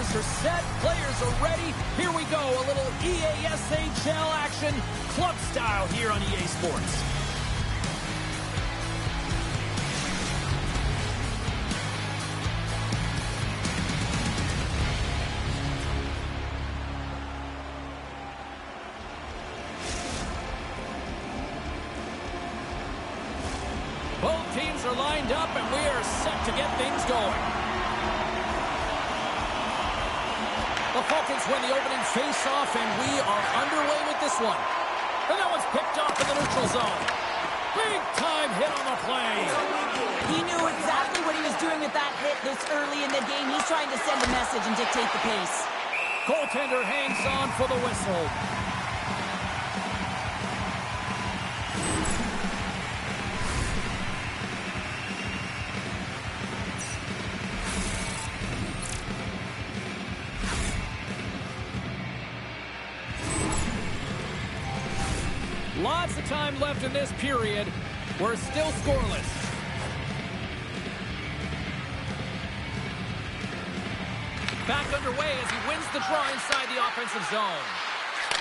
Defense are set. Players are ready. Here we go. A little EASHL action, club style here on EA Sports. Both teams are lined up, and we are set to get things going. The Falcons win the opening face-off, and we are underway with this one. And that one's picked off in the neutral zone. Big-time hit on the play. He knew exactly what he was doing with that hit this early in the game. He's trying to send a message and dictate the pace. Goaltender hangs on for the whistle. Lots of time left in this period. We're still scoreless. Back underway as he wins the draw inside the offensive zone.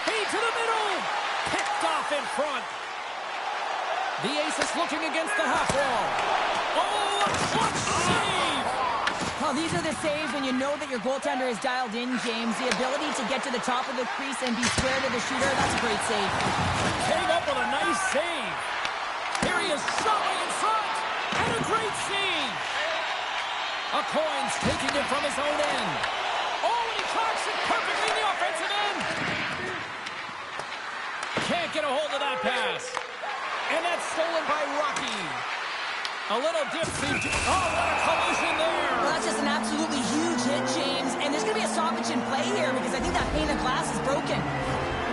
Feed to the middle. Picked off in front. The ace is looking against the half wall. Oh, a clutch save! Well, these are the saves when you know that your goaltender is dialed in, James. The ability to get to the top of the crease and be square to the shooter, that's a great save. Came up with a nice save. Here he is, shot in front. And a great save. A Coins taking it from his own end. Oh, and he tracks it perfectly in the offensive end. Can't get a hold of that pass. And that's stolen by Rocky. A little dipsy. Oh, what a collision there. Well, that's just an absolutely huge hit, James. And there's going to be a stoppage in play here because I think that pane of glass is broken.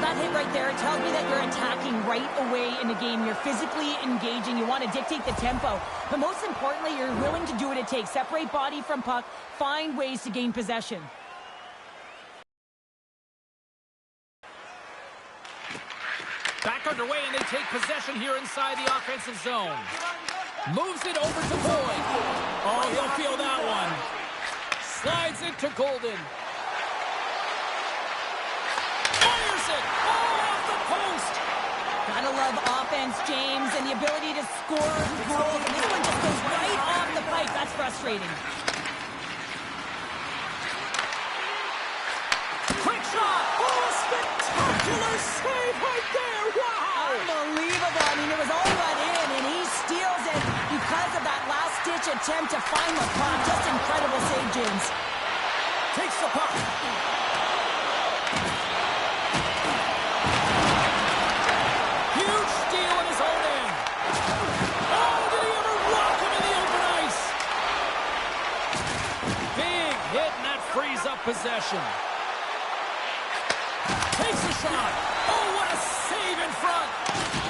That hit right there, it tells me that you're attacking right away in the game. You're physically engaging. You want to dictate the tempo. But most importantly, you're willing to do what it takes. Separate body from puck. Find ways to gain possession. Back underway, and they take possession here inside the offensive zone. Moves it over to Boyd. Oh, he'll feel that one. Slides it to Golden. Fires it. Oh, off the post. Gotta love offense, James, and the ability to score goals. And this one just goes right off the pipe. That's frustrating. Quick shot. Oh, spectacular save right there. Wow. Unbelievable. I mean, it was all run in, and he steals it because of that last-ditch attempt to find the puck. Just incredible save, James. Takes the puck. Huge steal in his own end. Oh, did he ever rock him in the open ice? Big hit, and that frees up possession. Takes a shot. Oh, what a save in front.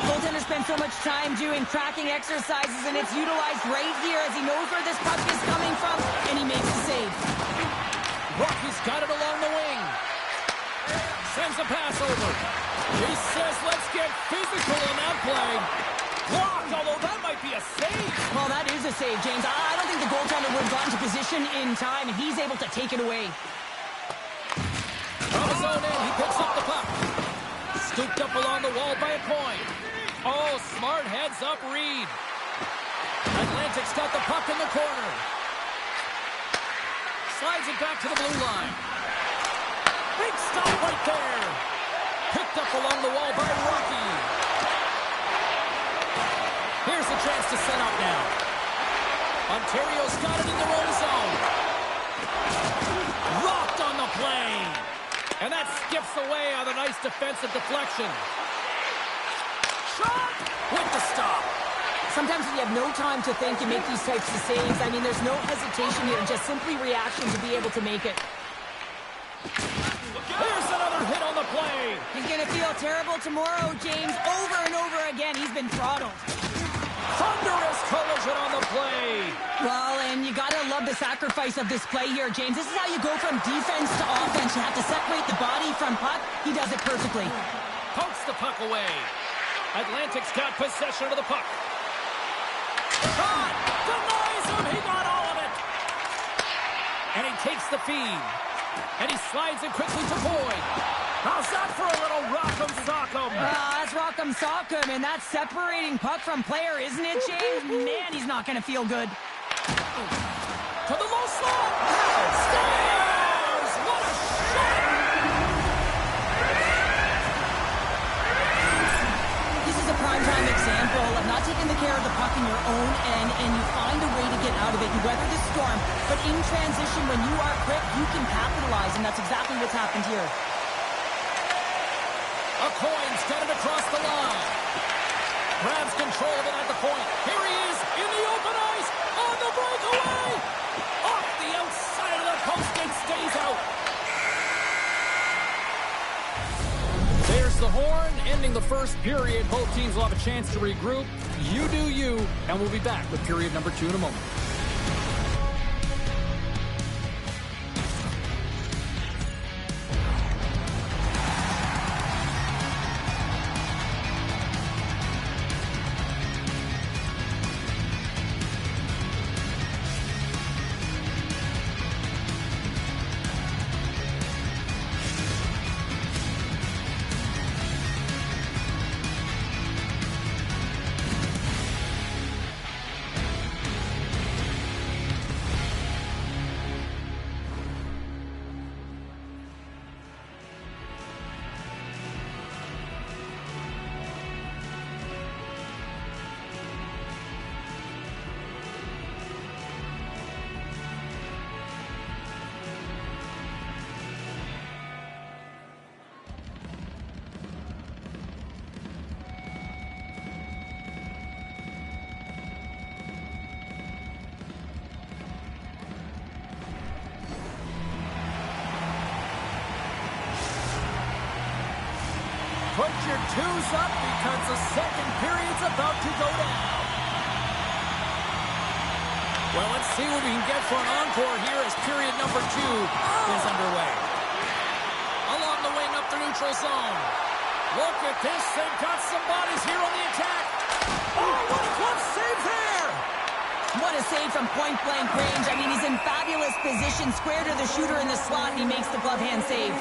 Goaltender spends so much time doing tracking exercises, and it's utilized right here as he knows where this puck is coming from, and he makes the save. Rocky's got it along the wing. Sends a pass over. He says, let's get physical on that play. Blocked, although that might be a save. Well, that is a save, James. I don't think the goaltender would have gotten to position in time, and he's able to take it away. From his own end, he picks up the puck. Scooped up along the wall by a Coin. Oh, smart heads up Reed. Atlantic's got the puck in the corner. Slides it back to the blue line. Big stop right there. Picked up along the wall by Rocky. Here's a chance to set up now. Ontario's got it in their own zone. Rocked on the play. And that skips away on a nice defensive deflection. Shot with the stop. Sometimes when you have no time to think, you make these types of saves. I mean, there's no hesitation here, just simply reaction to be able to make it. There's another hit on the play. He's going to feel terrible tomorrow, James. Over and over again, he's been throttled. Thunderous collision on the play. Well, and you got to love the sacrifice of this play here, James. This is how you go from defense to offense. You have to separate the body from puck. He does it perfectly. Pokes the puck away. Atlantic's got possession of the puck. Shot! Denies him! He got all of it! And he takes the feed. And he slides it quickly to Boyd. How's that for a little rock'em sock'em? That's rock'em sock'em, and that's separating puck from player, isn't it, James? Man, he's not going to feel good. To the low slot. Scores! What a shot! This is a prime-time example of not taking the care of the puck in your own end, and you find a way to get out of it. You weather the storm, but in transition, when you are quick, you can capitalize, and that's exactly what's happened here. A coin's got it across the line. Grabs control of it at the point. Here he is in the open ice on the breakaway. Off the outside of the post and stays out. There's the horn, ending the first period. Both teams will have a chance to regroup. You do you, and we'll be back with period number 2 in a moment. Put your twos up because the second period's about to go down. Well, let's see what we can get for an encore here as period number 2 is underway. Along the wing up the neutral zone. Look at this. They've got some bodies here on the attack. Oh, what a glove save there. What a save from point-blank range. I mean, he's in fabulous position, square to the shooter in the slot, and he makes the glove hand save.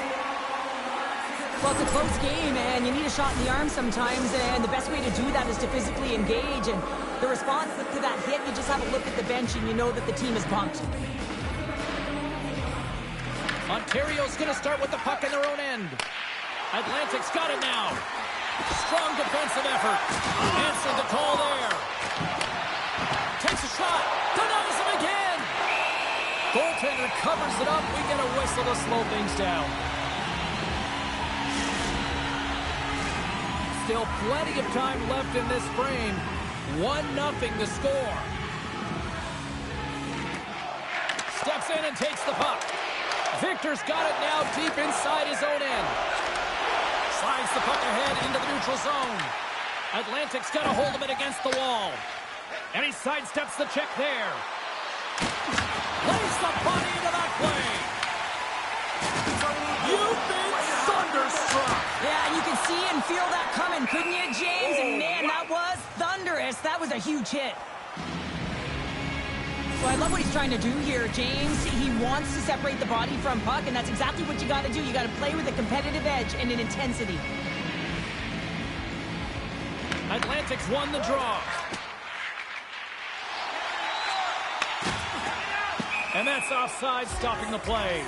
Well, it's a close game, and you need a shot in the arm sometimes, and the best way to do that is to physically engage, and the response to that hit, you just have a look at the bench, and you know that the team is pumped. Ontario's going to start with the puck in their own end. Atlantic's got it now. Strong defensive effort. Answered the call there. Takes a shot. Denies him again. Goaltender covers it up. We get a whistle to slow things down. Still plenty of time left in this frame. 1-0 to score. Steps in and takes the puck. Victor's got it now deep inside his own end. Slides the puck ahead into the neutral zone. Atlantic's got a hold of it against the wall. And he sidesteps the check there. Lays the body into that play. You've been thunderstruck. Yeah, you can see and feel that coming, couldn't you, James? And man, that was thunderous. That was a huge hit. So I love what he's trying to do here, James. He wants to separate the body from puck, and that's exactly what you got to do. You got to play with a competitive edge and an intensity. Atlantic's won the draw. And that's offside, stopping the play.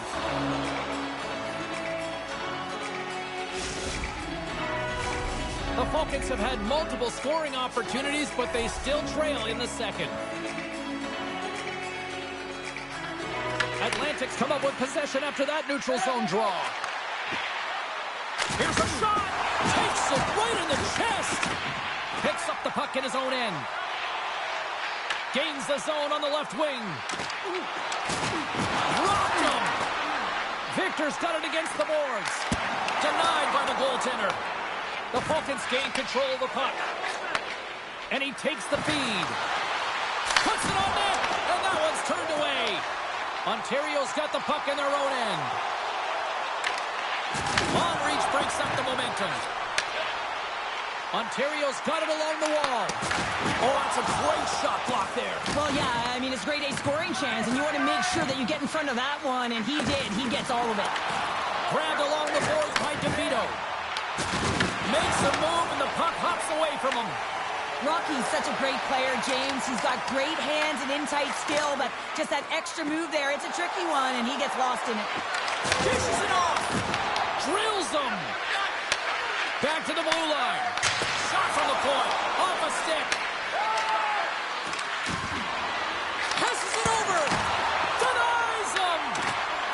The Falcons have had multiple scoring opportunities, but they still trail in the second. Atlantic's come up with possession after that neutral zone draw. Here's a shot. Takes it right in the chest. Picks up the puck in his own end. Gains the zone on the left wing. Rocked him. Victor's got it against the boards. Denied by the goaltender. The Falcons gain control of the puck. And he takes the feed. Puts it on net. And that one's turned away. Ontario's got the puck in their own end. Long reach breaks up the momentum. Ontario's got it along the wall. Oh, that's a great shot block there. Well, yeah, I mean, it's grade A scoring chance, and you want to make sure that you get in front of that one, and he did. He gets all of it. Grabbed along the boards by DeVito. Makes a move, and the puck hops away from him. Rocky's such a great player, James. He's got great hands and in-tight skill, but just that extra move there, it's a tricky one, and he gets lost in it. Dishes it off. Drills them. Back to the blue line. Shot from the point. Off a stick. Passes it over. Denies him.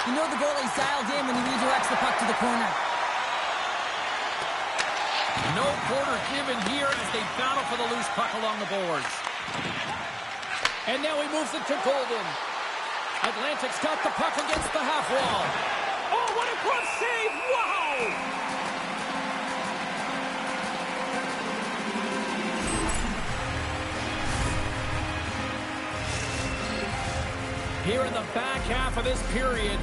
You know the goalie's dialed in when he redirects the puck to the corner. No quarter given here as they battle for the loose puck along the boards. And now he moves it to Golden. Atlantic's got the puck against the half wall. Oh, what a glove save! Wow! Here in the back half of this period,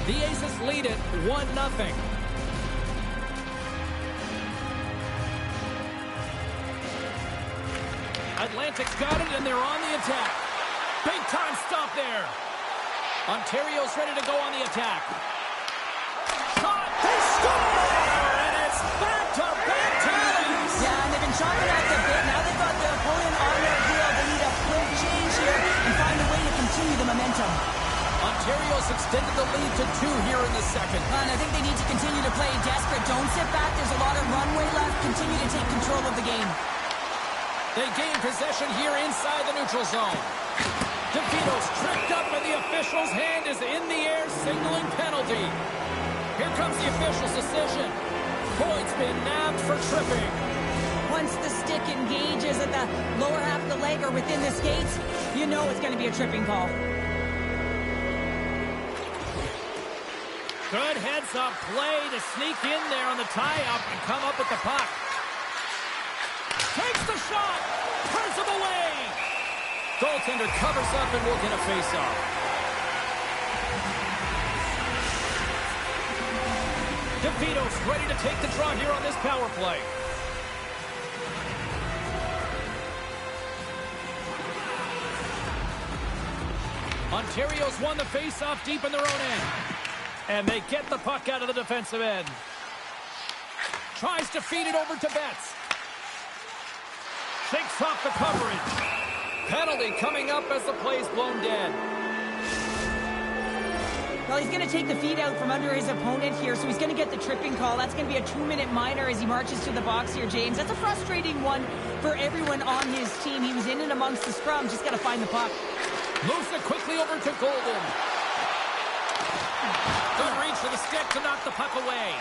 the Aces lead it 1-0. Atlantic's got it, and they're on the attack. Big time stop there. Ontario's ready to go on the attack. Shot! They score! And it's back-to-back tallies! Yeah, and they've been chopping at the bit. Now they've got the opponent on their heel. They need a quick change here and find a way to continue the momentum. Ontario's extended the lead to 2 here in the second. And I think they need to continue to play desperate. Don't sit back. There's a lot of runway left. Continue to take control of the game. They gain possession here inside the neutral zone. DeVito's tripped up, and the official's hand is in the air, signaling penalty. Here comes the official's decision. Point's been nabbed for tripping. Once the stick engages at the lower half of the leg or within the skates, you know it's going to be a tripping call. Good heads-up play to sneak in there on the tie-up and come up with the puck. Takes the shot. Turns him away. Goaltender covers up and will get a face-off. DeVito's ready to take the draw here on this power play. Ontario's won the face-off deep in their own end. And they get the puck out of the defensive end. Tries to feed it over to Betts. Shakes off the coverage. Penalty coming up as the play's blown dead. Well, he's going to take the feed out from under his opponent here, so he's going to get the tripping call. That's going to be a 2-minute minor as he marches to the box here, James. That's a frustrating one for everyone on his team. He was in and amongst the scrum, just got to find the puck. Moves it quickly over to Golden. Good reach for the stick to knock the puck away.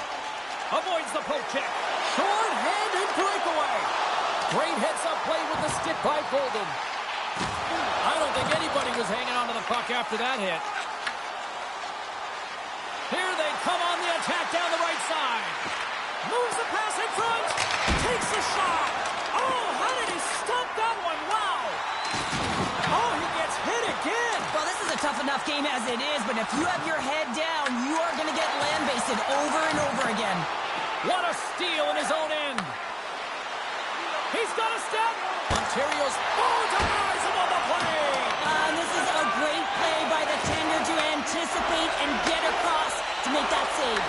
Avoids the poke check. Short-handed breakaway. Great heads-up play with the stick by Golden. I don't think anybody was hanging on to the puck after that hit. Here they come on the attack down the right side. Moves the pass in front. Takes a shot. Oh, how did he stop that one? Wow. Oh, he gets hit again. Well, this is a tough enough game as it is, but if you have your head down, you are going to get land-basted over and over again. What a steal in his own end. He's got a step. Ontario's denies him on the play. And this is a great play by the tender to anticipate and get across to make that save.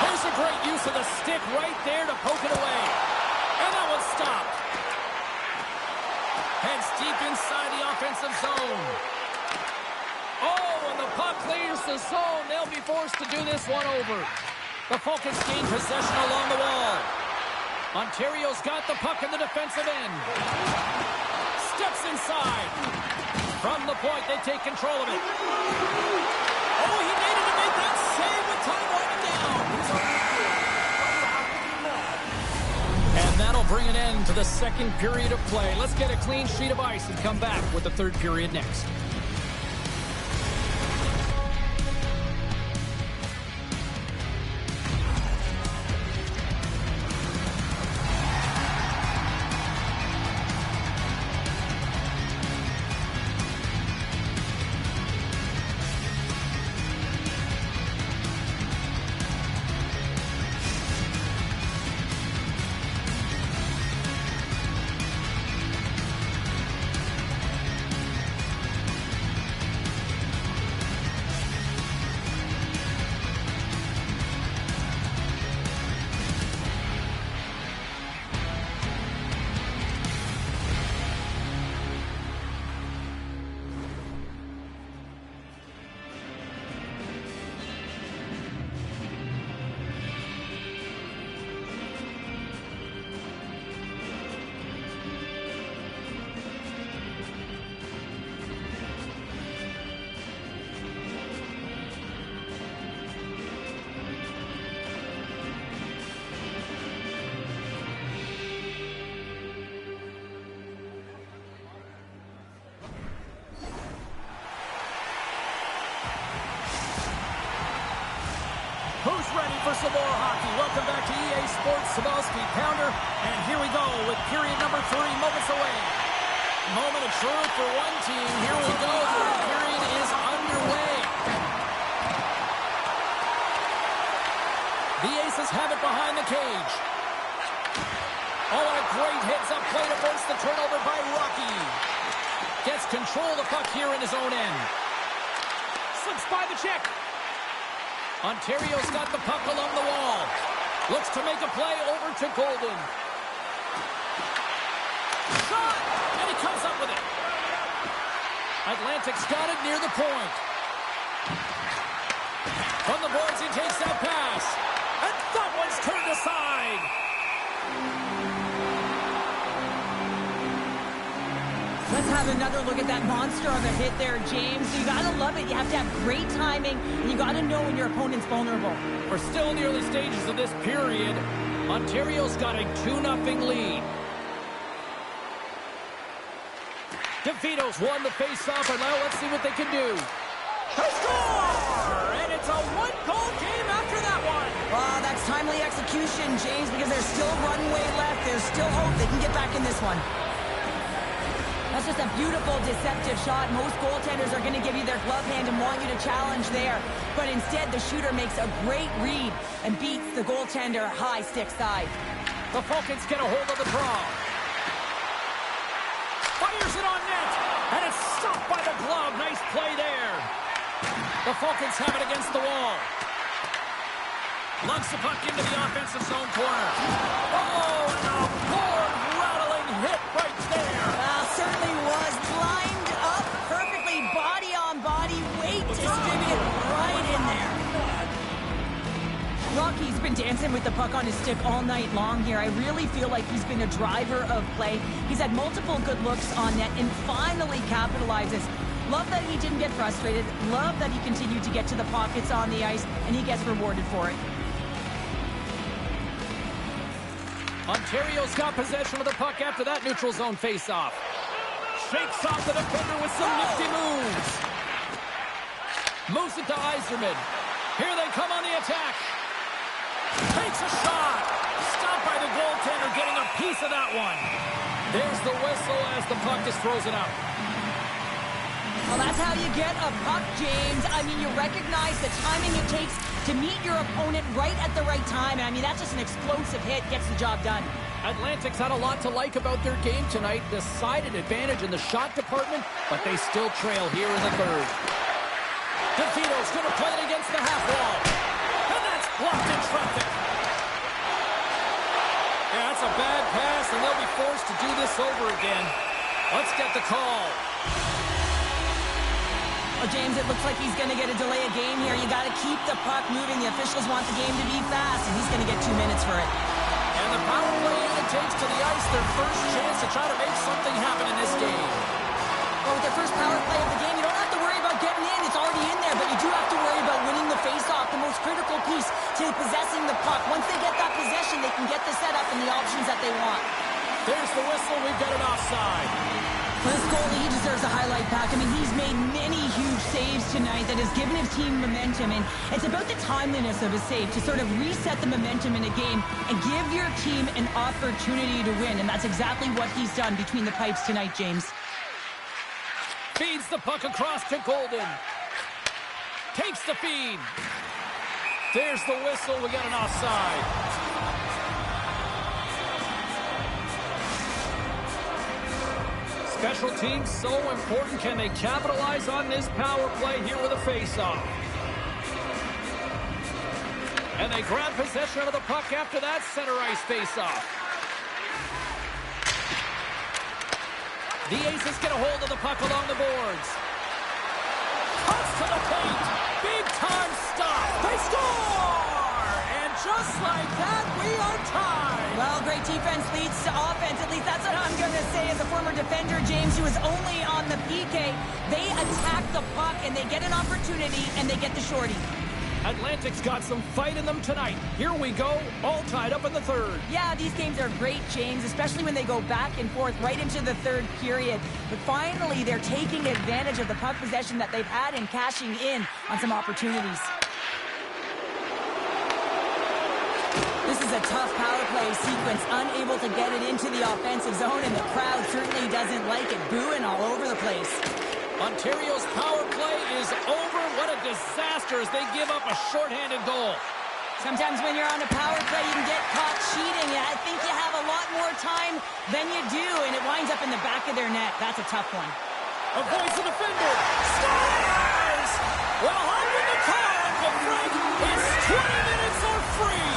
Here's a great use of the stick right there to poke it away. And that one's stopped. Heads deep inside the offensive zone. Oh, and the puck clears the zone. They'll be forced to do this one over. The Falcons gain possession along the wall. Ontario's got the puck in the defensive end. Steps inside. From the point, they take control of it. Oh, he needed to make that save with time winding down. And that'll bring an end to the second period of play. Let's get a clean sheet of ice and come back with the third period next. ready for some more hockey. Welcome back to EA Sports Sabalski Pounder. And here we go with period number 3, moments away. Moment of truth for one team. Here we go. The period is underway. The Aces have it behind the cage. Oh, and a great hits-up play to force the turnover by Rocky. Gets control of the puck here in his own end. Slips by the check. Ontario's got the puck along the wall. Looks to make a play over to Golden. Shot! And he comes up with it. Atlantic's got it near the point. From the boards, he takes that pass. And that one's turned aside. Let's have another look at that monster of a hit there, James. You got to love it. You have to have great timing, and you got to know when your opponent's vulnerable. We're still in the early stages of this period. Ontario's got a 2-0 lead. DeVito's won the face-off, and now let's see what they can do. They score! And it's a one-goal game after that one. Well, that's timely execution, James, because there's still runway left. There's still hope they can get back in this one. That's just a beautiful, deceptive shot. Most goaltenders are going to give you their glove hand and want you to challenge there. But instead, the shooter makes a great read and beats the goaltender high stick side. The Falcons get a hold of the draw. Fires it on net. And it's stopped by the glove. Nice play there. The Falcons have it against the wall. Lugs the puck into the offensive zone corner. Oh, and a board-rattling hit right there. Certainly was lined up perfectly, body on body, weight distributed right in there. Rocky's been dancing with the puck on his stick all night long here. I really feel like he's been a driver of play. He's had multiple good looks on net and finally capitalizes. Love that he didn't get frustrated. Love that he continued to get to the pockets on the ice, and he gets rewarded for it. Ontario's got possession of the puck after that neutral zone face-off. Shakes off the defender with some nifty moves. Moves it to Yzerman. Here they come on the attack. Takes a shot. Stopped by the goaltender, getting a piece of that one. There's the whistle as the puck is frozen up. Well, that's how you get a puck, James. I mean, you recognize the timing it takes to meet your opponent right at the right time. I mean, that's just an explosive hit. Gets the job done. Atlantic's had a lot to like about their game tonight. Decided advantage in the shot department, but they still trail here in the third. DeVito's going to play it against the half wall. And that's blocked in traffic. Yeah, that's a bad pass, and they'll be forced to do this over again. Let's get the call. Well, James, it looks like he's going to get a delay of game here. You got to keep the puck moving. The officials want the game to be fast, and he's going to get 2 minutes for it. And the power play unit takes to the ice their first chance to try to make something happen in this game. Well, with their first power play of the game, you don't have to worry about getting in. It's already in there, but you do have to worry about winning the face-off, the most critical piece to possessing the puck. Once they get that possession, they can get the setup and the options that they want. There's the whistle. We've got an offside. Well, this goalie, he deserves a highlight pack. I mean, he's made many huge saves tonight that has given his team momentum, and it's about the timeliness of a save to sort of reset the momentum in a game and give your team an opportunity to win, and that's exactly what he's done between the pipes tonight, James. Feeds the puck across to Golden. Takes the feed. There's the whistle. We got an offside. Special teams so important. Can they capitalize on this power play here with a face-off? And they grab possession of the puck after that center ice face-off. The Aces get a hold of the puck along the boards. Cuts to the paint. Big-time stop. They score! And just like that, we are tied. Well, great defense leads to offense. At least that's what I'm going to say as a former defender, James, who was only on the PK. They attack the puck, and they get an opportunity, and they get the shorty. Atlantic's got some fight in them tonight. Here we go, all tied up in the third. Yeah, these games are great, James, especially when they go back and forth right into the third period. But finally, they're taking advantage of the puck possession that they've had and cashing in on some opportunities. is a tough power play sequence, unable to get it into the offensive zone, and the crowd certainly doesn't like it, booing all over the place. Ontario's power play is over. What a disaster as they give up a shorthanded goal. Sometimes when you're on a power play, you can get caught cheating. I think you have a lot more time than you do, and it winds up in the back of their net. That's a tough one. Avoids the defender. Scores! Well, hop in the car, Uncle Frank. It's 20 minutes or free.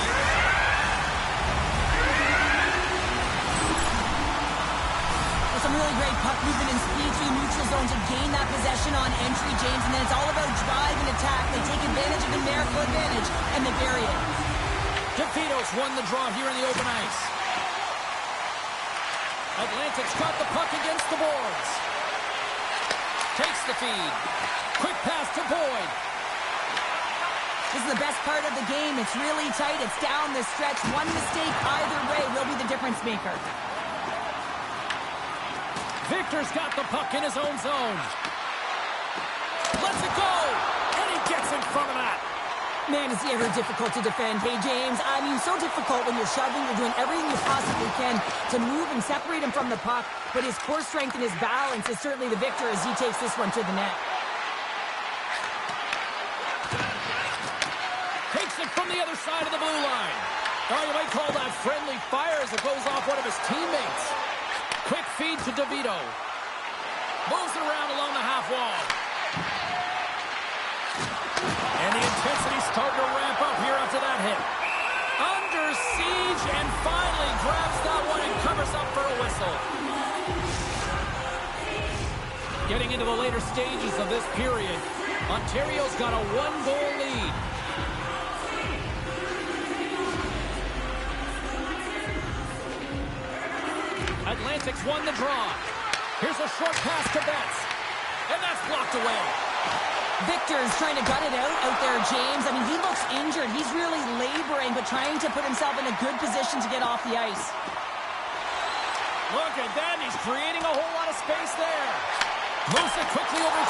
Some really great puck movement and speed through the neutral zone to gain that possession on entry, James, and then it's all about drive and attack. They take advantage of the numerical advantage, and they bury it. DeVito's won the draw here in the open ice. Atlantic's got the puck against the boards. Takes the feed. Quick pass to Boyd. This is the best part of the game. It's really tight. It's down the stretch. One mistake either way will be the difference maker. Victor's got the puck in his own zone. Lets it go, and he gets in front of that. Man, is he ever difficult to defend. Hey, James, I mean, so difficult when you're shoving, you're doing everything you possibly can to move and separate him from the puck, but his core strength and his balance is certainly the victor as he takes this one to the net. Takes it from the other side of the blue line. Oh, you might call that friendly fire as it goes off one of his teammates. Quick feed to DeVito. Moves it around along the half wall. And the intensity's starting to ramp up here after that hit. Under siege and finally grabs that one and covers up for a whistle. Getting into the later stages of this period, Ontario's got a one-goal lead. Atlantic's won the draw. Here's a short pass to Betts. And that's blocked away. Victor's trying to gut it out there, James. I mean, he looks injured. He's really laboring, but trying to put himself in a good position to get off the ice. Look at that. He's creating a whole lot of space there. Moves it quickly over.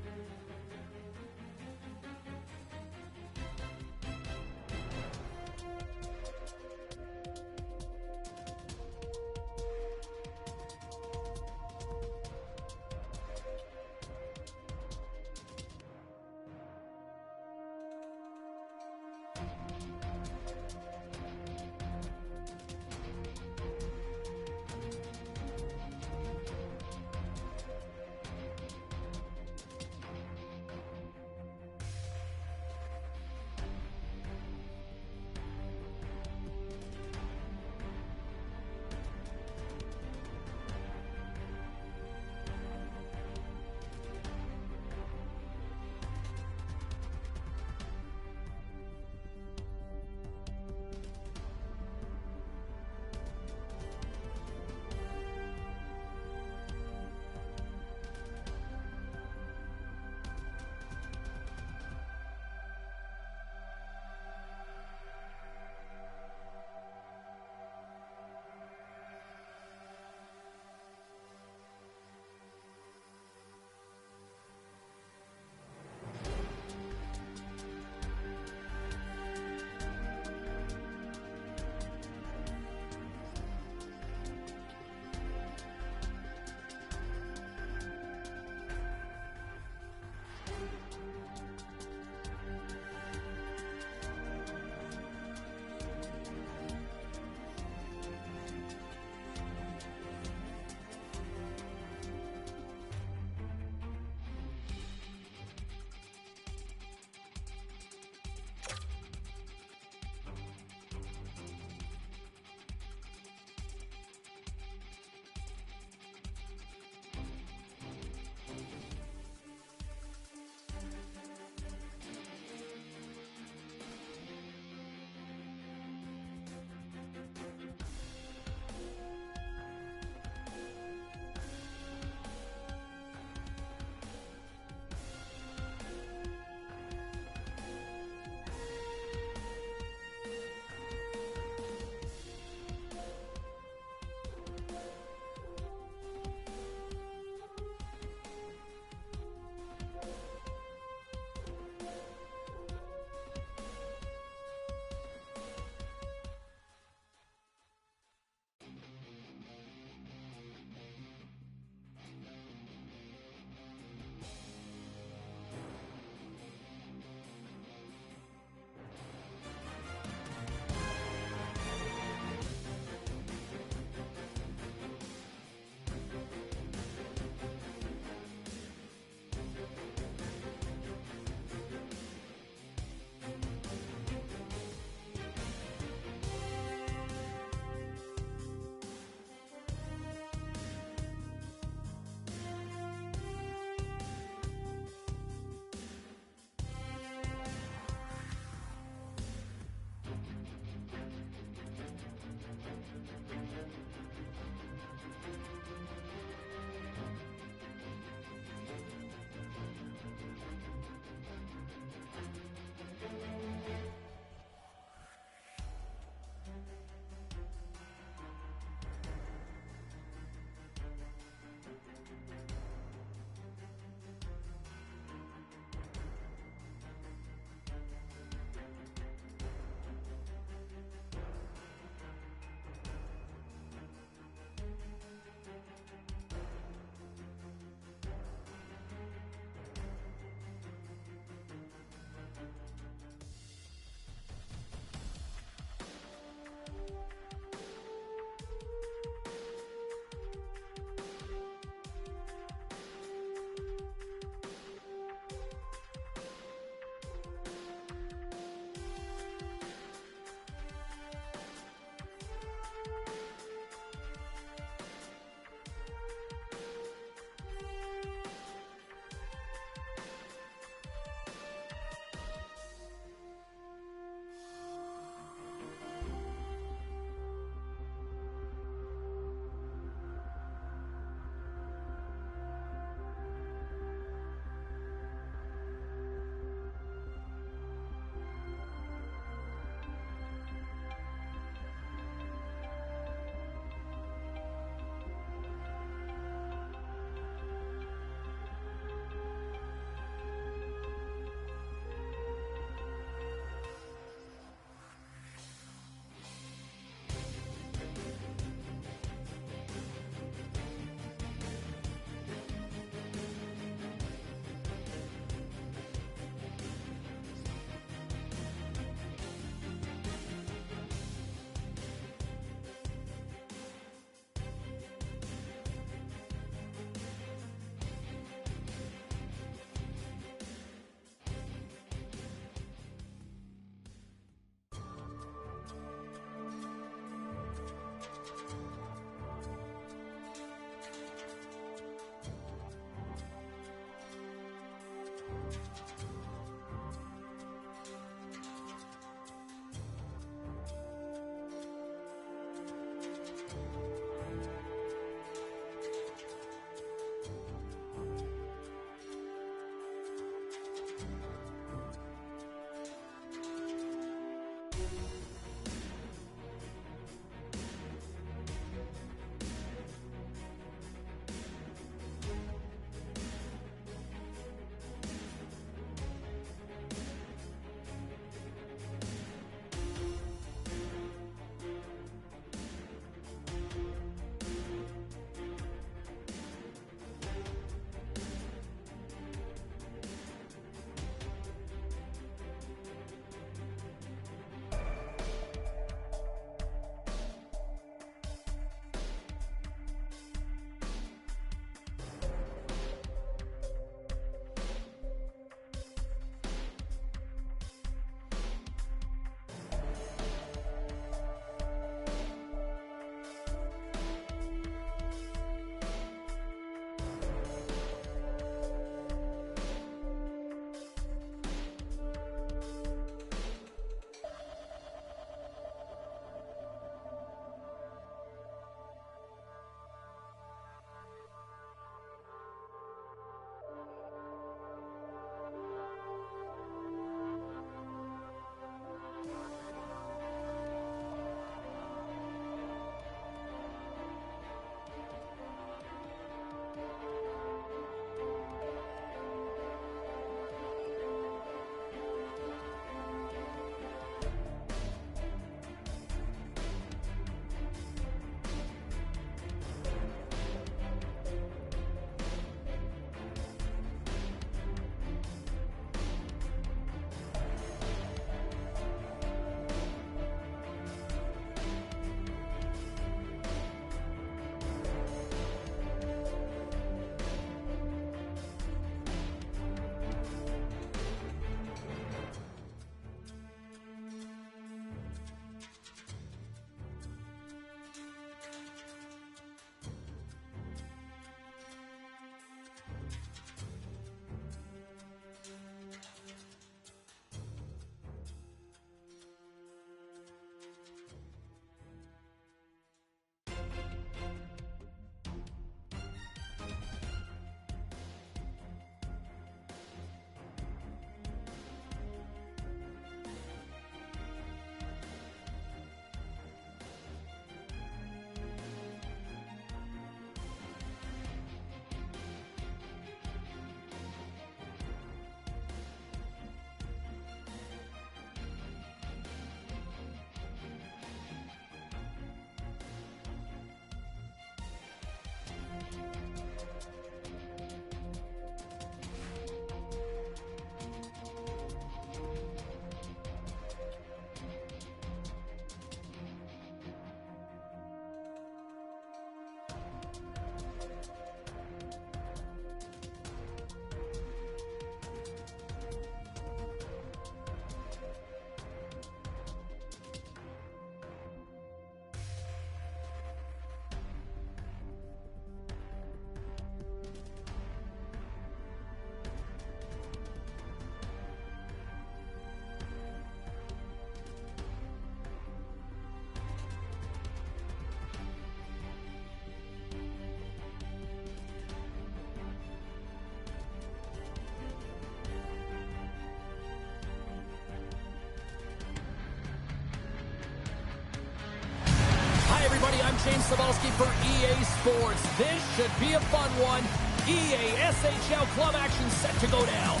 everybody. I'm James Cebulski for EA Sports. This should be a fun one. EA SHL club action set to go down.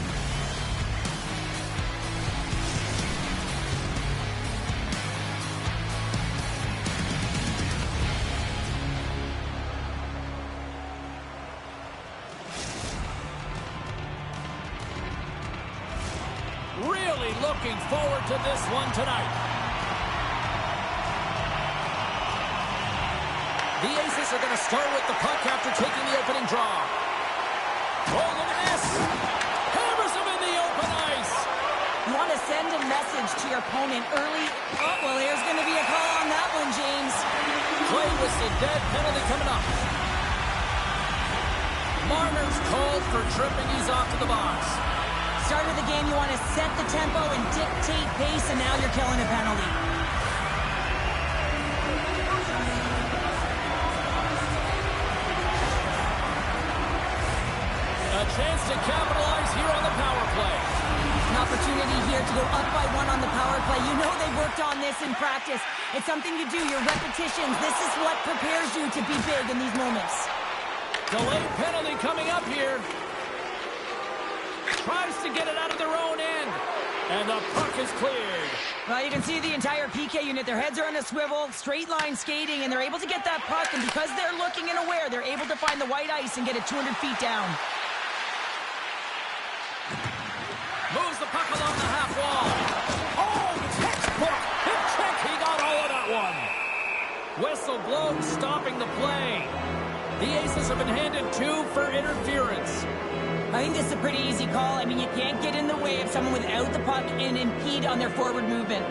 Really looking forward to this one tonight. The Aces are going to start with the puck after taking the opening draw. Oh, look at this. Hammers him in the open ice. You want to send a message to your opponent early. Oh, well, there's going to be a call on that one, James. Play whistle dead, penalty coming up. Marner's called for tripping. He's off to the box. Start of the game, you want to set the tempo and dictate pace, and now you're killing a penalty. A chance to capitalize here on the power play. An opportunity here to go up by one on the power play. You know they worked on this in practice. It's something you do, your repetitions. This is what prepares you to be big in these moments. Delayed penalty coming up here. Tries to get it out of their own end. And the puck is cleared. Well, you can see the entire PK unit. Their heads are on a swivel, straight line skating, and they're able to get that puck. And because they're looking and aware, they're able to find the white ice and get it 200 feet down. Moves the puck along the half wall. Oh, textbook. Hip check. He got all of that one. Whistle blown, stopping the play. The Aces have been handed 2 for interference. I think this is a pretty easy call. I mean, you can't get in the way of someone without the puck and impede on their forward movement.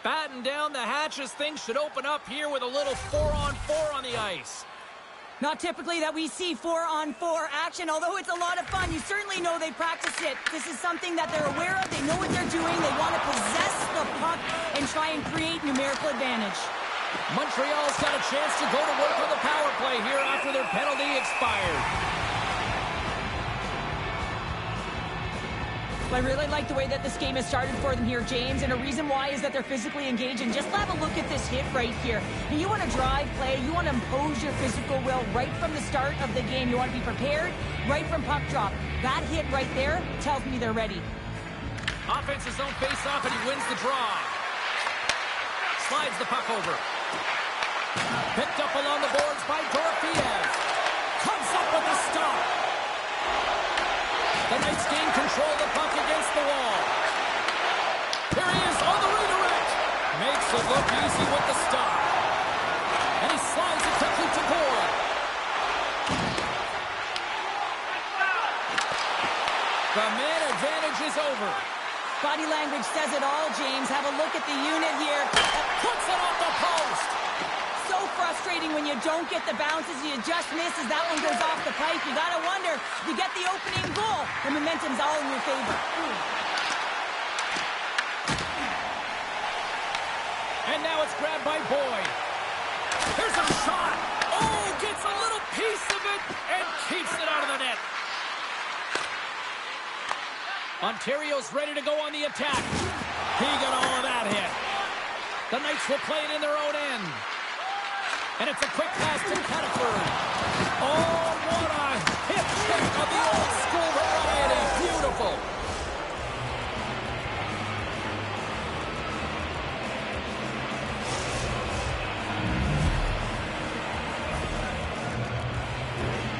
Batten down the hatches. Things should open up here with a little 4-on-4 on the ice. Not typically that we see 4-on-4 action, although it's a lot of fun. You certainly know they practice it. This is something that they're aware of. They know what they're doing. They want to possess the puck and try and create numerical advantage. Montreal's got a chance to go to work on the power play here after their penalty expired. I really like the way that this game has started for them here, James, and a reason why is that they're physically engaged. And just have a look at this hit right here. And you want to drive play, you want to impose your physical will right from the start of the game. You want to be prepared right from puck drop. That hit right there tells me they're ready. Offensive zone face-off, and he wins the draw. Slides the puck over. Picked up along the boards by Dorofiev. Comes up with a stop. The Knights gain control of the puck against the wall. Here he is on the redirect. Makes it look easy with the stop. And he slides it quickly to Boyd. The man advantage is over. Body language says it all, James. Have a look at the unit here. Puts it off the post. So frustrating when you don't get the bounces. You just miss as that one goes off the pipe. You got to wonder, you get the opening goal. The momentum's all in your favor. And now it's grabbed by Boyd. Here's a shot. Oh, gets a little piece of it and keeps it out of the net. Ontario's ready to go on the attack. He got all of that hit. The Knights will play it in their own end. And it's a quick pass to Cataford. Oh, what a hip check of the old school variety. Beautiful.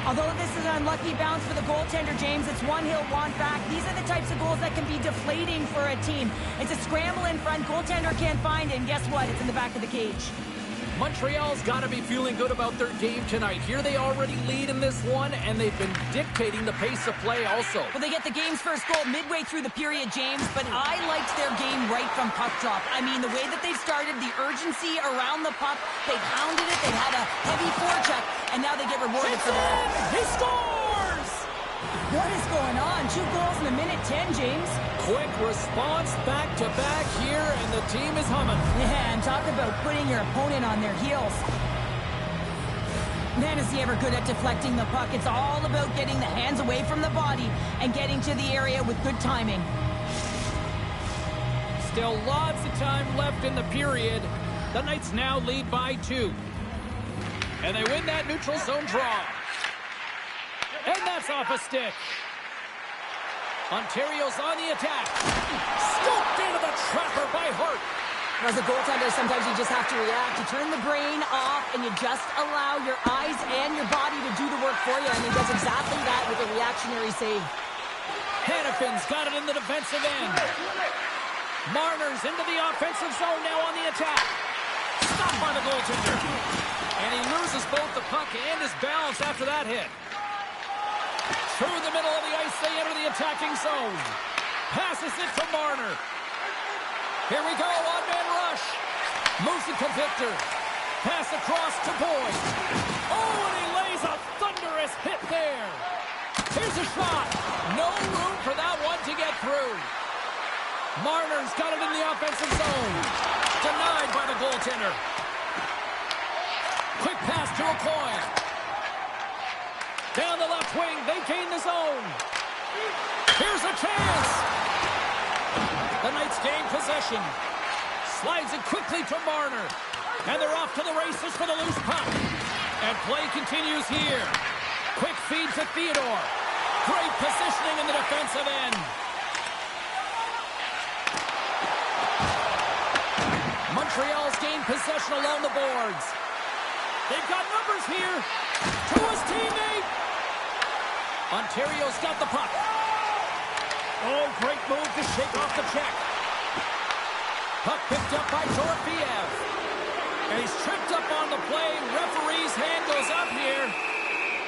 Although this is an unlucky bounce for the goaltender, James, it's one he'll want back. These are the types of goals that can be deflating for a team. It's a scramble in front. Goaltender can't find it, and guess what? It's in the back of the cage. Montreal's got to be feeling good about their game tonight. Here they already lead in this one, and they've been dictating the pace of play also. Well, they get the game's first goal midway through the period, James, but I liked their game right from puck drop. I mean, the way that they've started, the urgency around the puck, they pounded it, they had a heavy forecheck, and now they get rewarded for that. He scores! What is going on? 2 goals in a minute 10, James. Quick response back-to-back here, and the team is humming. Yeah, and talk about putting your opponent on their heels. Man, is he ever good at deflecting the puck. It's all about getting the hands away from the body and getting to the area with good timing. Still lots of time left in the period. The Knights now lead by 2. And they win that neutral zone draw. And that's off a stick. Ontario's on the attack. Scooped into the trapper by Hart. As a goaltender, sometimes you just have to react. You turn the brain off, and you just allow your eyes and your body to do the work for you, and he does exactly that with a reactionary save. Hannafin's got it in the defensive end. Marner's into the offensive zone now on the attack. Stopped by the goaltender. And he loses both the puck and his balance after that hit. Through the middle of the ice, they enter the attacking zone. Passes it to Marner. Here we go, one-man rush. Moves it to Victor. Pass across to Boyd. Oh, and he lays a thunderous hit there. Here's a shot. No room for that one to get through. Marner's got it in the offensive zone. Denied by the goaltender. Quick pass to O'Coin. Down the left wing, they gain the zone. Here's a chance. The Knights gain possession. Slides it quickly to Marner. And they're off to the races for the loose puck. And play continues here. Quick feed to Theodore. Great positioning in the defensive end. Montreal's gained possession along the boards. They've got numbers here. To his teammate. Ontario's got the puck. Oh, great move to shake off the check. Puck picked up by Dorofiev. And he's tripped up on the play. Referee's hand goes up here.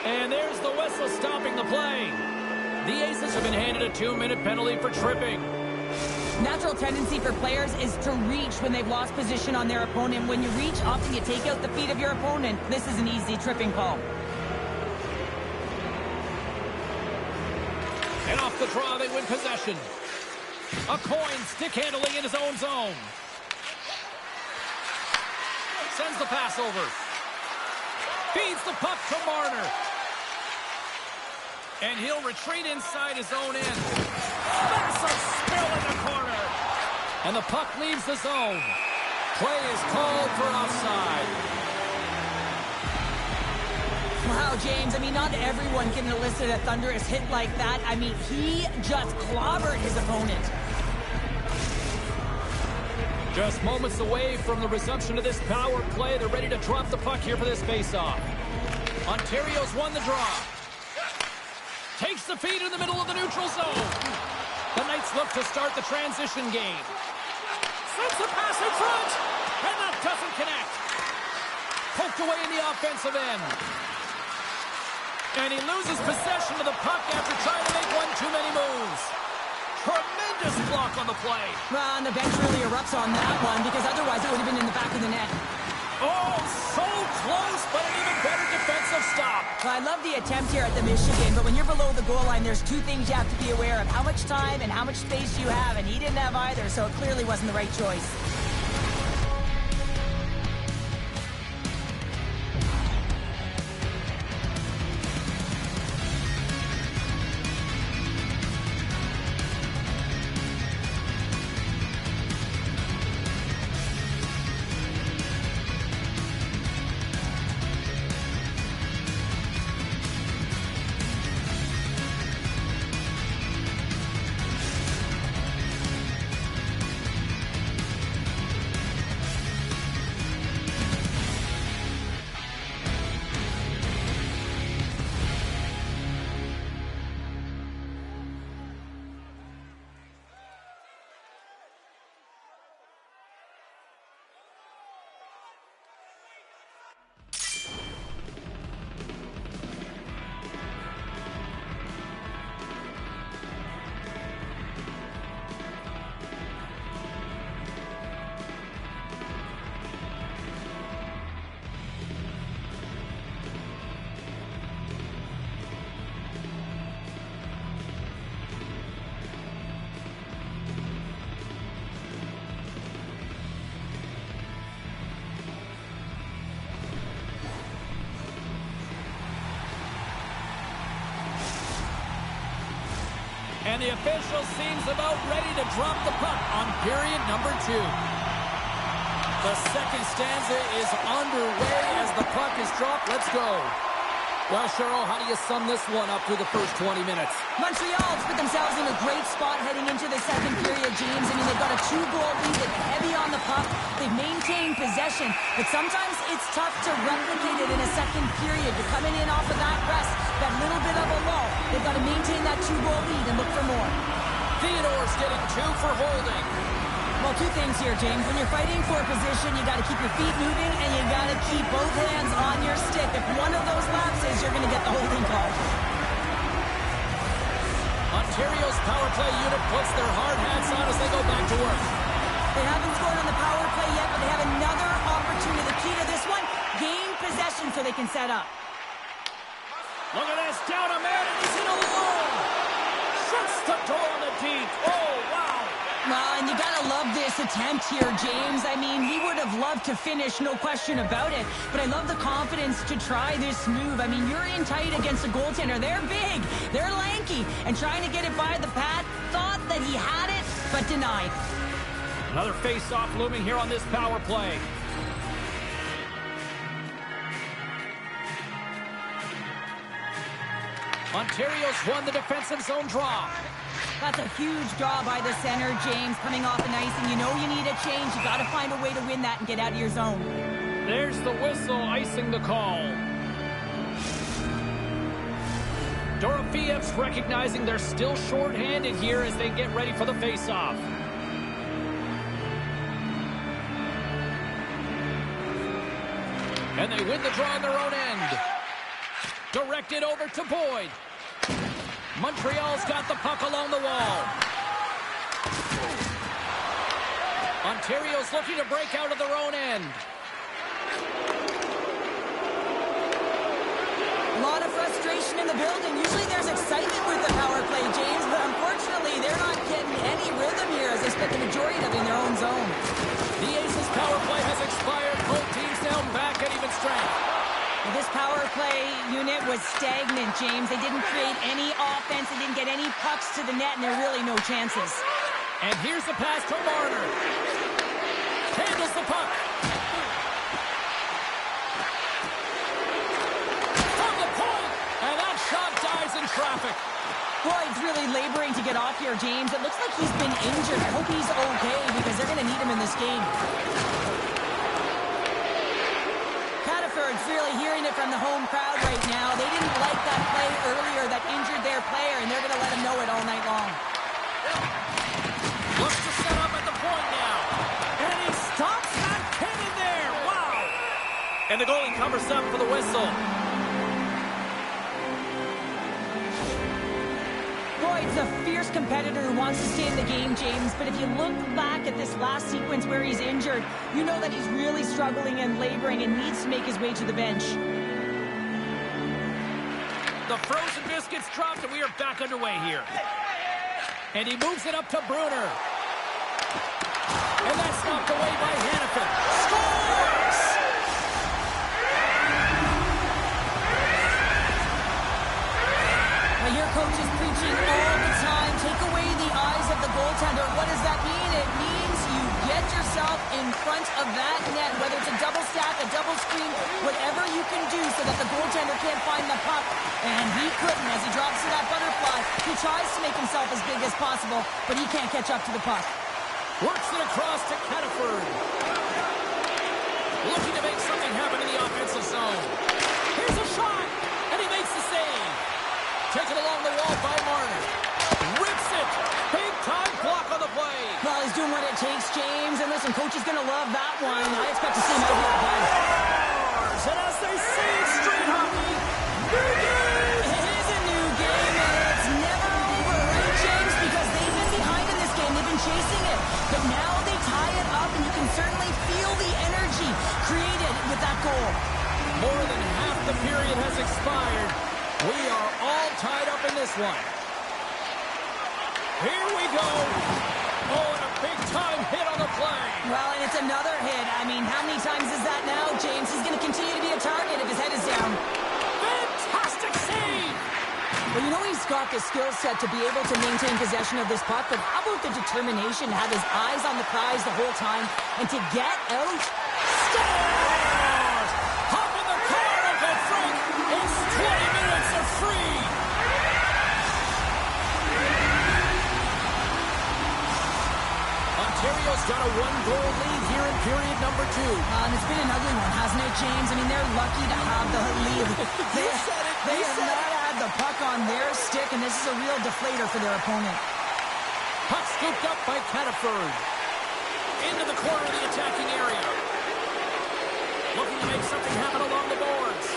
And there's the whistle stopping the play. The Aces have been handed a 2-minute penalty for tripping. Natural tendency for players is to reach when they've lost position on their opponent. When you reach, often you take out the feet of your opponent. This is an easy tripping call. And off the draw, they win possession. A coin stick handling in his own zone. Sends the pass over. Feeds the puck to Marner. And he'll retreat inside his own end. Massive spill in the corner. And the puck leaves the zone. Play is called for offside. Wow, James, I mean, not everyone can elicit a thunderous hit like that. I mean, he just clobbered his opponent. Just moments away from the resumption of this power play. They're ready to drop the puck here for this faceoff. Ontario's won the draw. Takes the feed in the middle of the neutral zone. The Knights look to start the transition game. Sends the pass in front. And that doesn't connect. Poked away in the offensive end. And he loses possession of the puck after trying to make one too many moves. Tremendous block on the play. Well, and the bench really erupts on that one because otherwise it would have been in the back of the net. Oh, so close, but an even better defensive stop. Well, I love the attempt here at the Michigan, but when you're below the goal line, there's two things you have to be aware of. How much time and how much space you have, and he didn't have either, so it clearly wasn't the right choice. And the official seems about ready to drop the puck on period number 2. The second stanza is underway as the puck is dropped. Let's go. Well, Cheryl, how do you sum this one up through the first 20 minutes? Montreal's put themselves in a great spot heading into the second period, James. I mean, they've got a 2-goal lead. They're heavy on the puck. They've maintained possession. But sometimes it's tough to replicate it in a second period. You're coming in off of that press, that little bit of a lull. They've got to maintain that 2-goal lead and look for more. Theodore's getting 2 for holding. Well, 2 things here, James. When you're fighting for a position, you got to keep your feet moving, and you got to keep both hands on your stick. If one of those lapses, you're going to get the holding call. Ontario's power play unit puts their hard hats on as they go back to work. They haven't scored on the power play yet, but they have another opportunity. The key to this one, gain possession so they can set up. Look at this, down a man, and he's in alone. Shuts the door on the deep. Oh, wow. And you gotta love this attempt here, James. I mean, he would have loved to finish, no question about it. But I love the confidence to try this move. I mean, you're in tight against a goaltender. They're big, they're lanky, and trying to get it by the pad. Thought that he had it, but denied. Another face-off looming here on this power play. Ontario's won the defensive zone draw. That's a huge draw by the center, James, coming off an icing. You know you need a change. You got to find a way to win that and get out of your zone. There's the whistle, icing the call. Dorofiev's recognizing they're still short-handed here as they get ready for the face-off. And they win the draw on their own end. Directed over to Boyd. Montreal's got the puck along the wall. Ontario's looking to break out of their own end. A lot of frustration in the building. Usually there's excitement with the power play, James, but unfortunately they're not getting any rhythm here as they spent the majority of it in their own zone. The Aces power play has expired. Both teams now back at even strength. Well, this power play unit was stagnant, James. They didn't create any offense. They didn't get any pucks to the net, and there are really no chances. And here's the pass to Marner. Handles the puck. From the point, and that shot dies in traffic. Boyd's really laboring to get off here, James. It looks like he's been injured. I hope he's okay because they're going to need him in this game. Really hearing it from the home crowd right now. They didn't like that play earlier that injured their player, and they're going to let him know it all night long. Looks to set up at the point now. And he stops that cannon there. Wow. And the goalie covers up for the whistle. Boyd's a fierce competitor who wants to stay in the game, James, but if you look back at this last sequence where he's injured, you know that he's really struggling and laboring and needs to make his way to the bench. The frozen biscuits dropped, and we are back underway here. And he moves it up to Bruner. And that's knocked away by Hannafin. Scores! Well, your coach is preaching all the time. Take away the eyes of the goaltender. What does that mean? It means you get yourself in front of that net, whether it's a double stack, a double screen, whatever you can do so that the goaltender can't find the puck. And he couldn't as he drops to that butterfly. He tries to make himself as big as possible, but he can't catch up to the puck. Works it across to Cataford. Looking to make something happen in the offensive zone. Here's a shot, and he makes the save. Taken along the wall by Marner. Rips it. Big time block on the play. Well, he's doing what it takes, James. And listen, coach is going to love that one. I expect to see him out here again. And as they say, straight hockey. New game. It is a new game, and it's never over, right, James? Because they've been behind in this game. They've been chasing it. But now they tie it up, and you can certainly feel the energy created with that goal. More than half the period has expired. We are all tied up in this one. Here we go. Oh, and a big-time hit on the play. Well, and it's another hit. I mean, how many times is that now, James? He's going to continue to be a target if his head is down. Fantastic save. Well, you know he's got the skill set to be able to maintain possession of this puck, but how about the determination to have his eyes on the prize the whole time and to get out? Scores! Hop in the car, Uncle Frank! It's 20 minutes of free! Ontario's got a one-goal lead here in period number 2. And it's been an ugly one, hasn't it, James? I mean, they're lucky to have the lead. They have not had the puck on their stick, and this is a real deflator for their opponent. Puck scooped up by Cataford. Into the corner of the attacking area. Looking to make something happen along the boards.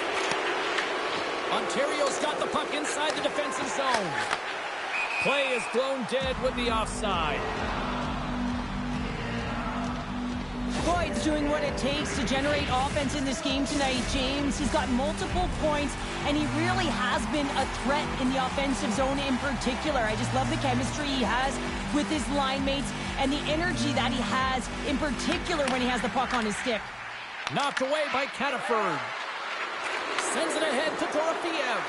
Ontario's got the puck inside the defensive zone. Play is blown dead with the offside. Boyd's doing what it takes to generate offense in this game tonight, James. He's got multiple points, and he really has been a threat in the offensive zone in particular. I just love the chemistry he has with his line mates and the energy that he has, in particular when he has the puck on his stick. Knocked away by Cataford. Sends it ahead to Dorofeev.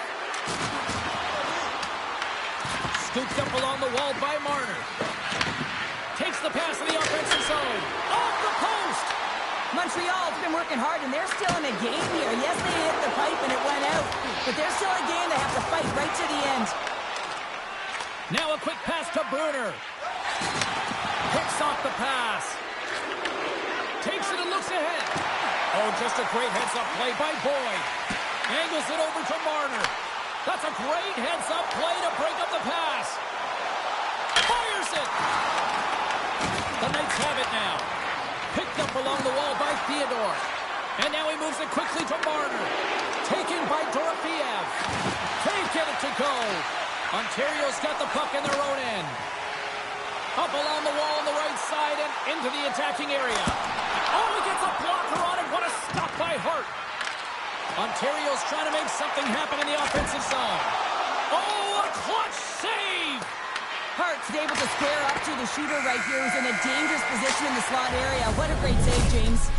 Scooped up along the wall by Marner. Takes the pass in the offensive zone. Off the post! Montreal's been working hard, and they're still in a game here. Yes, they hit the pipe and it went out, but they're still a game they have to fight right to the end. Now a quick pass to Bruner. Picks off the pass. Takes it and looks ahead. Oh, just a great heads-up play by Boyd. Angles it over to Marner. That's a great heads-up play to break up the pass. Fires it! The Knights have it now. Picked up along the wall by Theodore. And now he moves it quickly to Marner. Taken by Dorofeev. Can't get it to go. Ontario's got the puck in their own end. Up along the wall on the right side and into the attacking area. Oh, he gets a blocker on it. What a stop by Hart. Ontario's trying to make something happen in the offensive zone. Oh, a clutch save! Hart's able to square up to the shooter right here, who's in a dangerous position in the slot area. What a great save, James.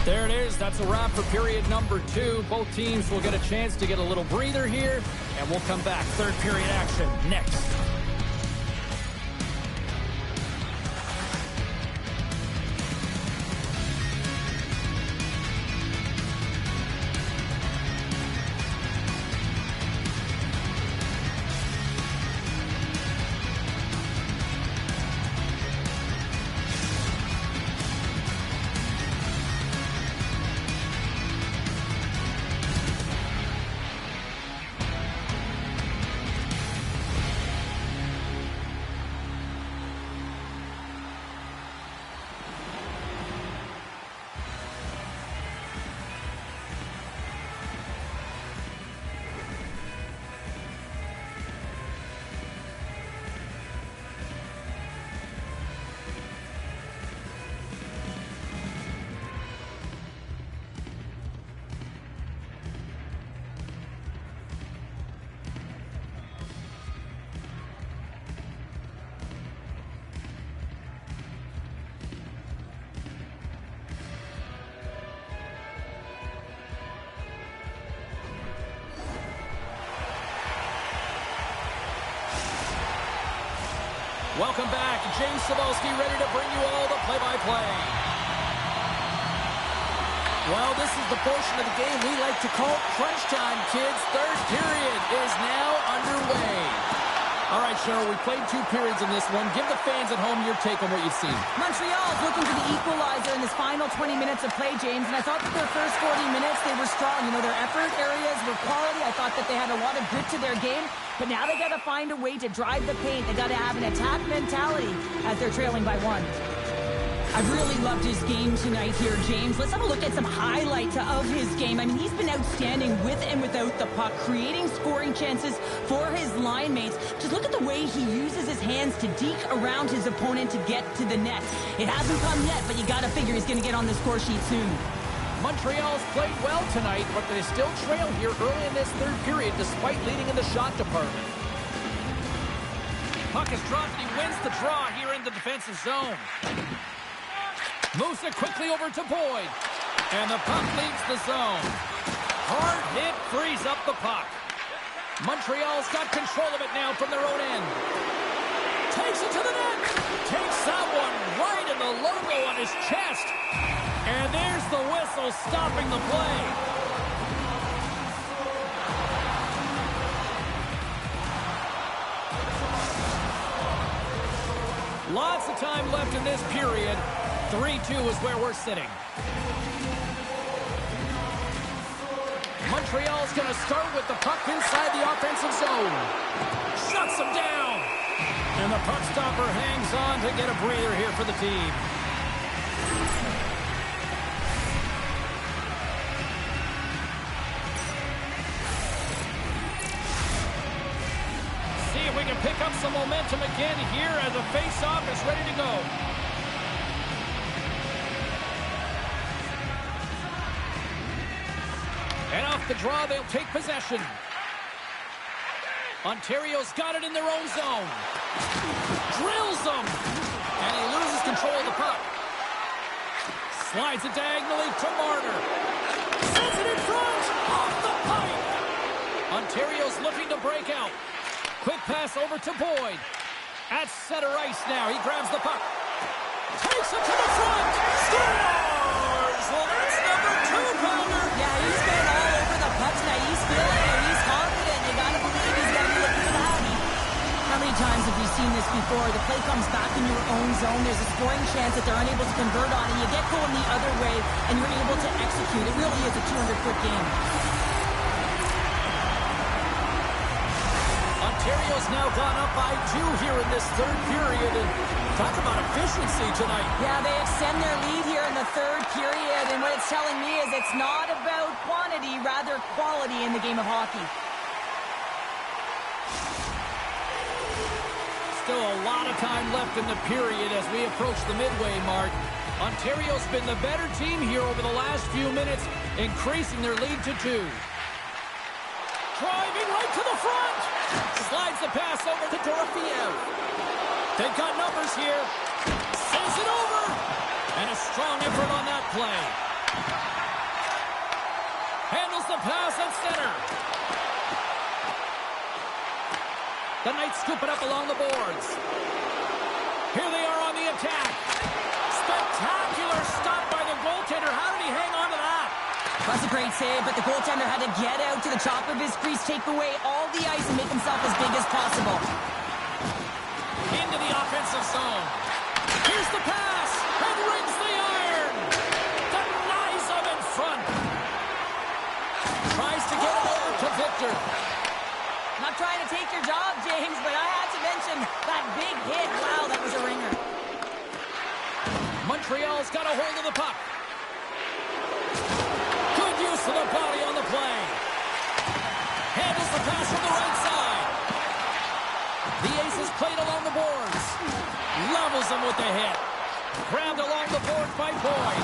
There it is. That's a wrap for period number 2. Both teams will get a chance to get a little breather here, and we'll come back. Third period action next. Welcome back. James Cebulski ready to bring you all the play-by-play. Well, this is the portion of the game we like to call crunch time, kids. Third period is now underway. All right, Cheryl, we played 2 periods in this one. Give the fans at home your take on what you've seen. Montreal's looking for the equalizer in this final 20 minutes of play, James, and I thought that their first 40 minutes, they were strong. You know, their effort areas were quality. I thought that they had a lot of grit to their game, but now they got to find a way to drive the paint. They got to have an attack mentality as they're trailing by 1. I've really loved his game tonight here, James. Let's have a look at some highlights of his game. I mean, he's been outstanding with and without the puck, creating scoring chances for his line mates. Just look at the way he uses his hands to deke around his opponent to get to the net. It hasn't come yet, but you got to figure he's going to get on the score sheet soon. Montreal's played well tonight, but they still trail here early in this third period despite leading in the shot department. Puck is dropped and he wins the draw here in the defensive zone. Moves it quickly over to Boyd. And the puck leaves the zone. Hard hit frees up the puck. Montreal's got control of it now from their own end. Takes it to the net. Takes that one right in the logo on his chest. And there's the whistle stopping the play. Lots of time left in this period. 3-2 is where we're sitting. Montreal's going to start with the puck inside the offensive zone. Shuts them down. And the puck stopper hangs on to get a breather here for the team. See if we can pick up some momentum again here as the face-off is ready to go. And off the draw, they'll take possession. Ontario's got it in their own zone. Drills them. And he loses control of the puck. Slides it diagonally to Marner. Sends it in front. Off the pipe. Ontario's looking to break out. Quick pass over to Boyd. At center ice now. He grabs the puck. Takes it to the front. Scores! Well, that's number 2, Pounder. Yeah, he's been all over the puck tonight. He's feeling it. He's confident. You gotta believe he's gotta be looking for the hockey. How many times have we seen this before? The play comes back in your own zone. There's a scoring chance that they're unable to convert on, and you get going the other way, and you're able to execute. It really is a 200-foot game. Ontario's now gone up by 2 here in this third period, and talk about efficiency tonight. Yeah, they extend their lead here in the third period, and what it's telling me is it's not about quantity, rather quality in the game of hockey. Still a lot of time left in the period as we approach the midway mark. Ontario's been the better team here over the last few minutes, increasing their lead to 2. Driving right to the front. Slides the pass over to Dorofiev. They've got numbers here. Sends it over. And a strong effort on that play. Handles the pass at center. The Knights scoop it up along the boards. Here they are on the attack. Spectacular stop by the goaltender. How did he hang on to that? That's a great save, but the goaltender had to get out to the top of his crease, take away all the ice, and make himself as big as possible. Into the offensive zone. Here's the pass. And rings the iron. Denies him in front. Tries to get it over to Victor. Not trying to take your job, James, but I had to mention that big hit. Wow, that was a ringer. Montreal's got a hold of the puck. Good use of the body on the play. Handles the pass from the right side. The Aces played along the boards. Levels him with the hit. Grabbed along the boards by Boyd.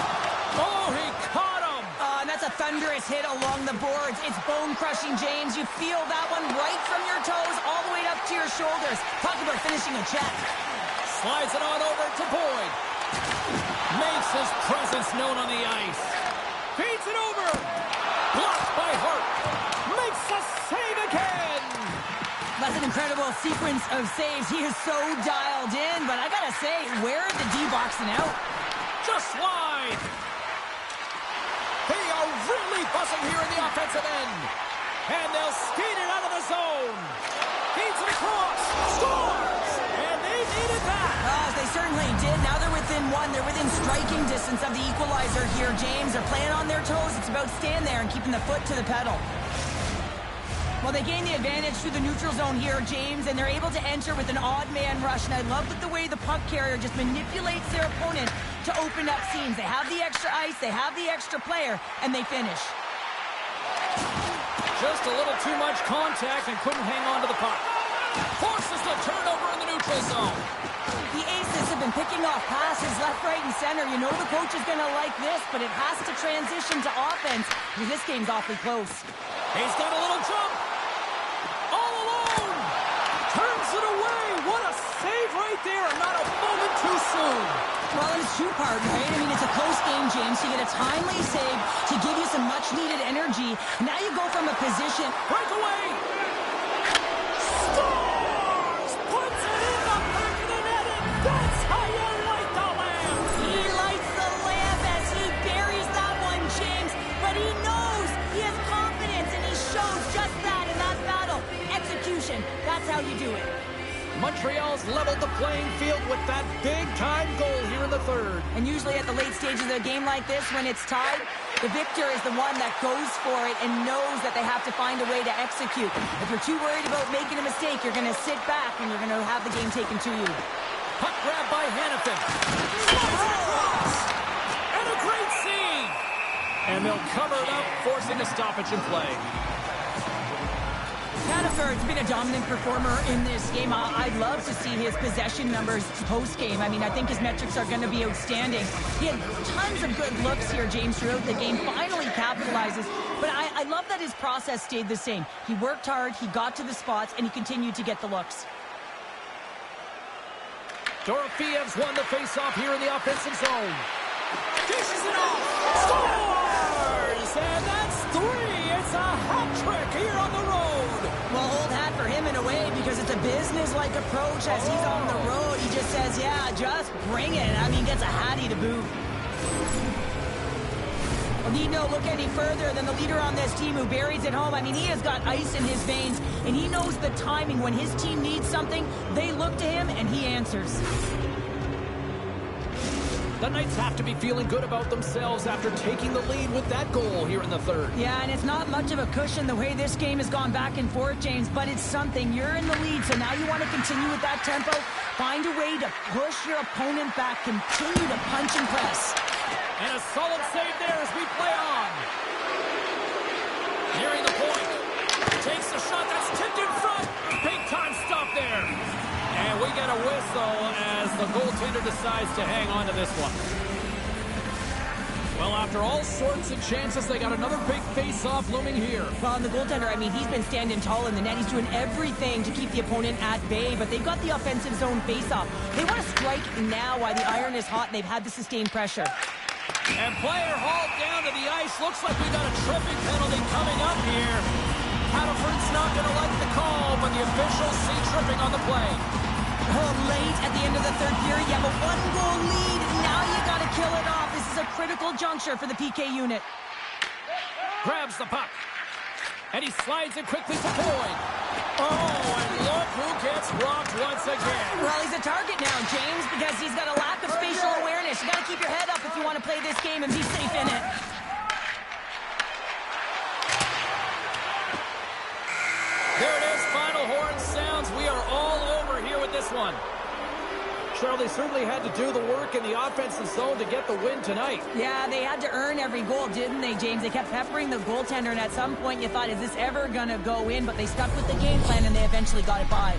Oh, he caught him. And that's a thunderous hit along the boards. It's bone-crushing, James. You feel that one right from your toes all the way up to your shoulders. Talk about finishing a check. Slides it on over to Boyd. Makes his presence known on the ice. Feeds it over. Blocked by Hart. Makes a save again. That's an incredible sequence of saves. He is so dialed in, but I gotta say, where are the D-boxing out? Just wide. They are really buzzing here in the offensive end. And they'll skate it out of the zone. Feeds it across. Scores! And they needed that. Oh, they certainly did. Now they're within 1. They're within striking distance of the equalizer here, James. They're playing on their toes. It's about staying there and keeping the foot to the pedal. Well, they gain the advantage through the neutral zone here, James, and they're able to enter with an odd man rush. And I love that the way the puck carrier just manipulates their opponent to open up seams. They have the extra ice, they have the extra player, and they finish. Just a little too much contact and couldn't hang on to the puck. Forces the turnover in the neutral zone. The Aces have been picking off passes left, right, and center. You know the coach is going to like this, but it has to transition to offense because this game's awfully close. He's got a little jump. All alone. Turns it away. What a save right there. Not a moment too soon. Well, it's two-part, right? I mean, it's a close game, James. You get a timely save to give you some much-needed energy. Now you go from a position. Breakaway. That's how you do it. Montreal's leveled the playing field with that big-time goal here in the third. And usually at the late stages of a game like this, when it's tied, the victor is the one that goes for it and knows that they have to find a way to execute. If you're too worried about making a mistake, you're going to sit back and you're going to have the game taken to you. Puck grab by Hannafin. And a great save. And they'll cover it up, forcing a stoppage in play. Hannaford's been a dominant performer in this game. I'd love to see his possession numbers post-game. I mean, I think his metrics are going to be outstanding. He had tons of good looks here, James, throughout the game. Finally capitalizes. But I love that his process stayed the same. He worked hard, he got to the spots, and he continued to get the looks. Dorofiev's won the face-off here in the offensive zone. Dishes it off. Scores! And that's 3. It's a hat trick here on the road. Well, hold hat for him in a way because it's a business-like approach as he's on the road. He just says, yeah, just bring it. I mean, gets a hattie to boot. Well, need no look any further than the leader on this team who buries it home. I mean, he has got ice in his veins, and he knows the timing. When his team needs something, they look to him, and he answers. The Knights have to be feeling good about themselves after taking the lead with that goal here in the third. Yeah, and it's not much of a cushion the way this game has gone back and forth, James, but it's something. You're in the lead, so now you want to continue with that tempo. Find a way to push your opponent back. Continue to punch and press. And a solid save there as we play on. Nearing the point. Takes the shot that's tipped in front. Big time stop there. And we get a whistle as the goaltender decides to hang on to this one. Well, after all sorts of chances, they got another big face-off looming here. Well, and the goaltender, I mean, he's been standing tall in the net. He's doing everything to keep the opponent at bay, but they've got the offensive zone face-off. They want to strike now while the iron is hot, and they've had to sustain pressure. And player hauled down to the ice. Looks like we got a tripping penalty coming up here. Hannaford's not going to like the call, but the officials see tripping on the play. Oh, late at the end of the third period, you have a one-goal lead. Now you got to kill it off. This is a critical juncture for the PK unit. Grabs the puck. And he slides it quickly to point. Oh, and look who gets rocked once again. Well, he's a target now, James, because he's got a lack of spatial awareness. You got to keep your head up if you want to play this game and be safe in it. There it is, final horn sounds. We are all over here with this one. Cheryl, they certainly had to do the work in the offensive zone to get the win tonight. Yeah, they had to earn every goal, didn't they, James? They kept peppering the goaltender, and at some point you thought, is this ever going to go in? But they stuck with the game plan, and they eventually got it by.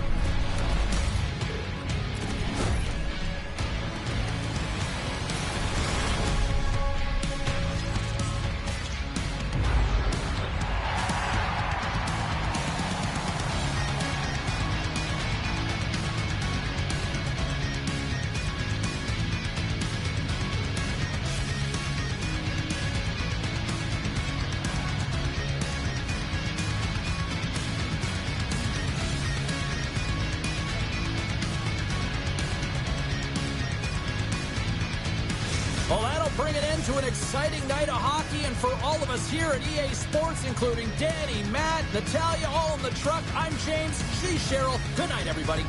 Well, that'll bring it into an exciting night of hockey, and for all of us here at EA Sports, including Danny, Matt, Natalia, all in the truck, I'm James, she's Cheryl. Good night, everybody.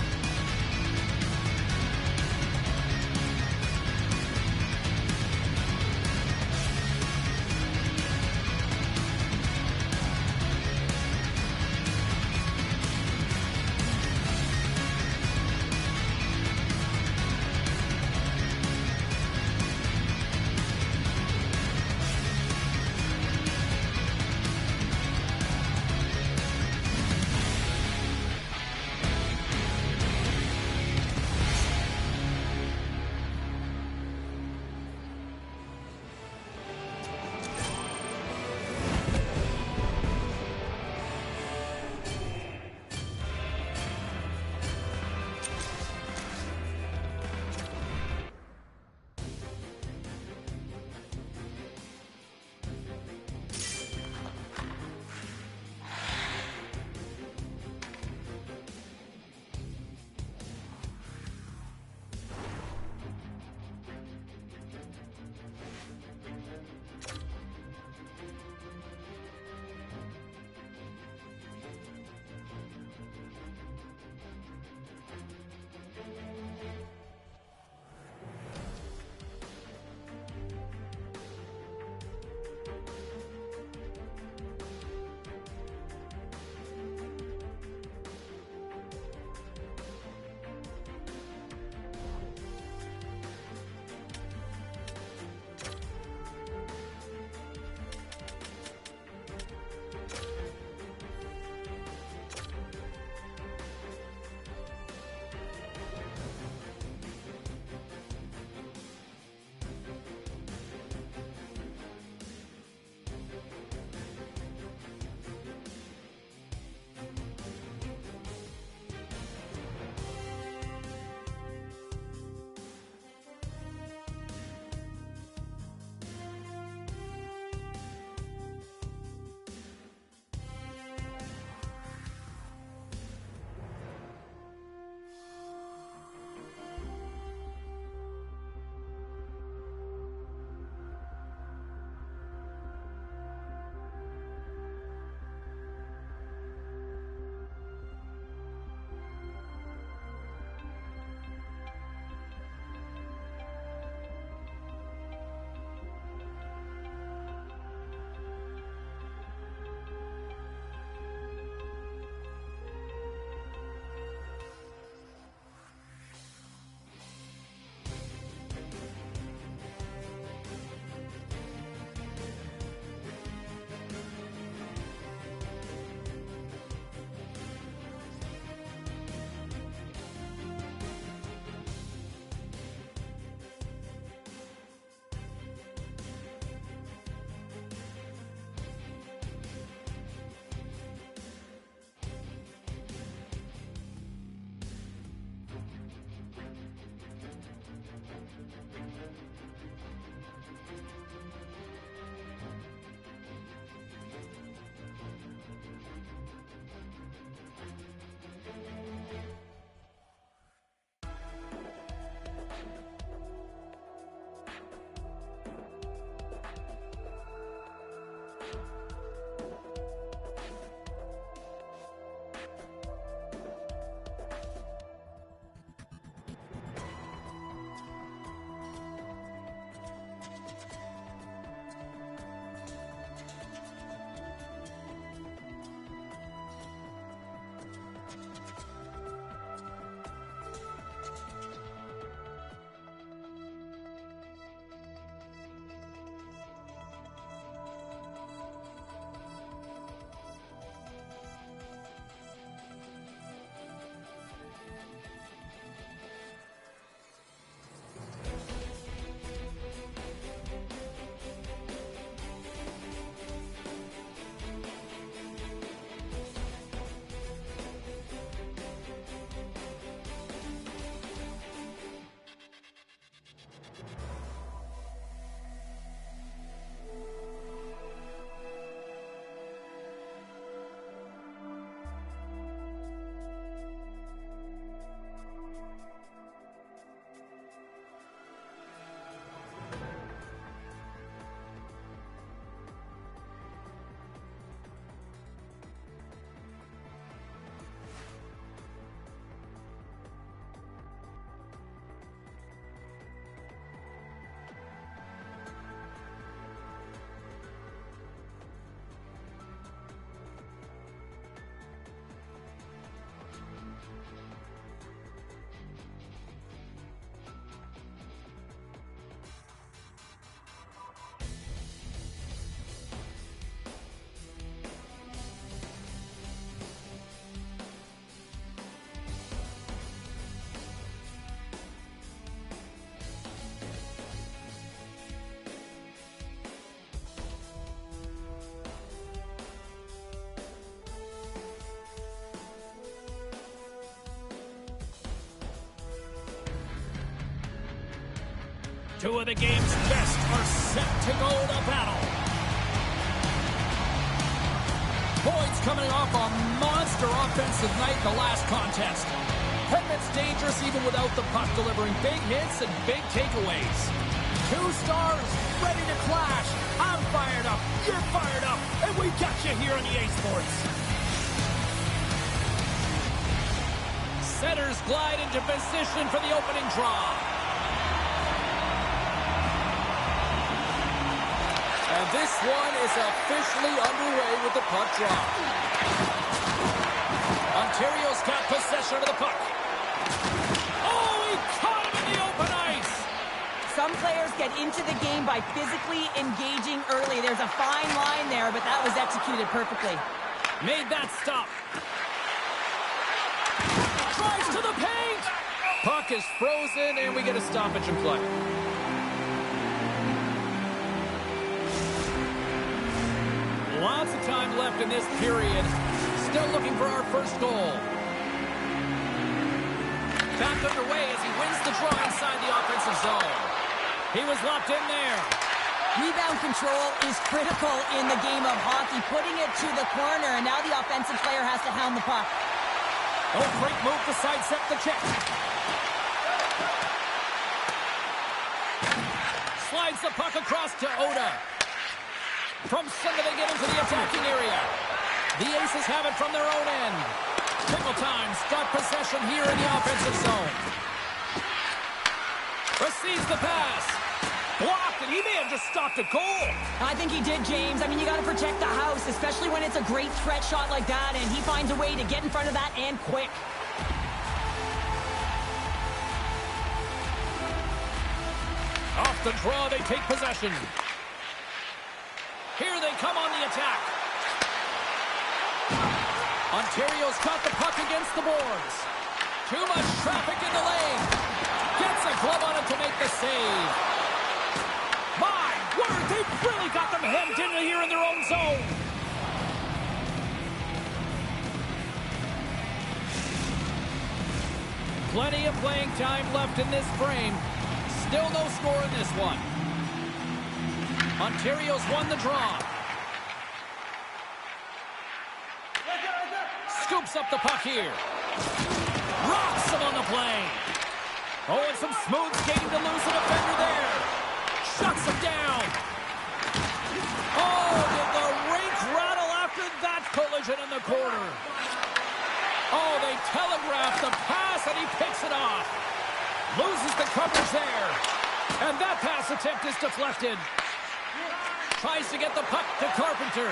Two of the game's best are set to go to battle. Boyd's coming off a monster offensive night the last contest. Hedman's dangerous even without the puck, delivering big hits and big takeaways. Two stars ready to clash. I'm fired up, you're fired up, and we got you here on EA Sports. Centers glide into position for the opening draw. And this one is officially underway with the puck drop. Ontario's got possession of the puck. Oh, he caught him in the open ice! Some players get into the game by physically engaging early. There's a fine line there, but that was executed perfectly. Made that stop. Drives to the paint! Puck is frozen, and we get a stoppage in play. Lots of time left in this period. Still looking for our first goal. Back underway as he wins the draw inside the offensive zone. He was locked in there. Rebound control is critical in the game of hockey. Putting it to the corner, and now the offensive player has to hound the puck. Oh, great move to sidestep the check. Slides the puck across to Oda. From center, they get into the attacking area. The Aces have it from their own end. Timeletime's got possession here in the offensive zone. Receives the pass. Blocked, and he may have just stopped a goal. I think he did, James. I mean, you got to protect the house, especially when it's a great threat shot like that, and he finds a way to get in front of that and quick. Off the draw, they take possession. Here they come on the attack. Ontario's got the puck against the boards. Too much traffic in the lane. Gets a glove on it to make the save. My word, they've really got them hemmed in here in their own zone. Plenty of playing time left in this frame. Still no score in this one. Ontario's won the draw. Scoops up the puck here. Rocks him on the play. Oh, and some smooth skating to lose a defender there. Shuts him down. Oh, did the rink rattle after that collision in the corner. Oh, they telegraph the pass, and he picks it off. Loses the coverage there. And that pass attempt is deflected. Tries to get the puck to Carpenter.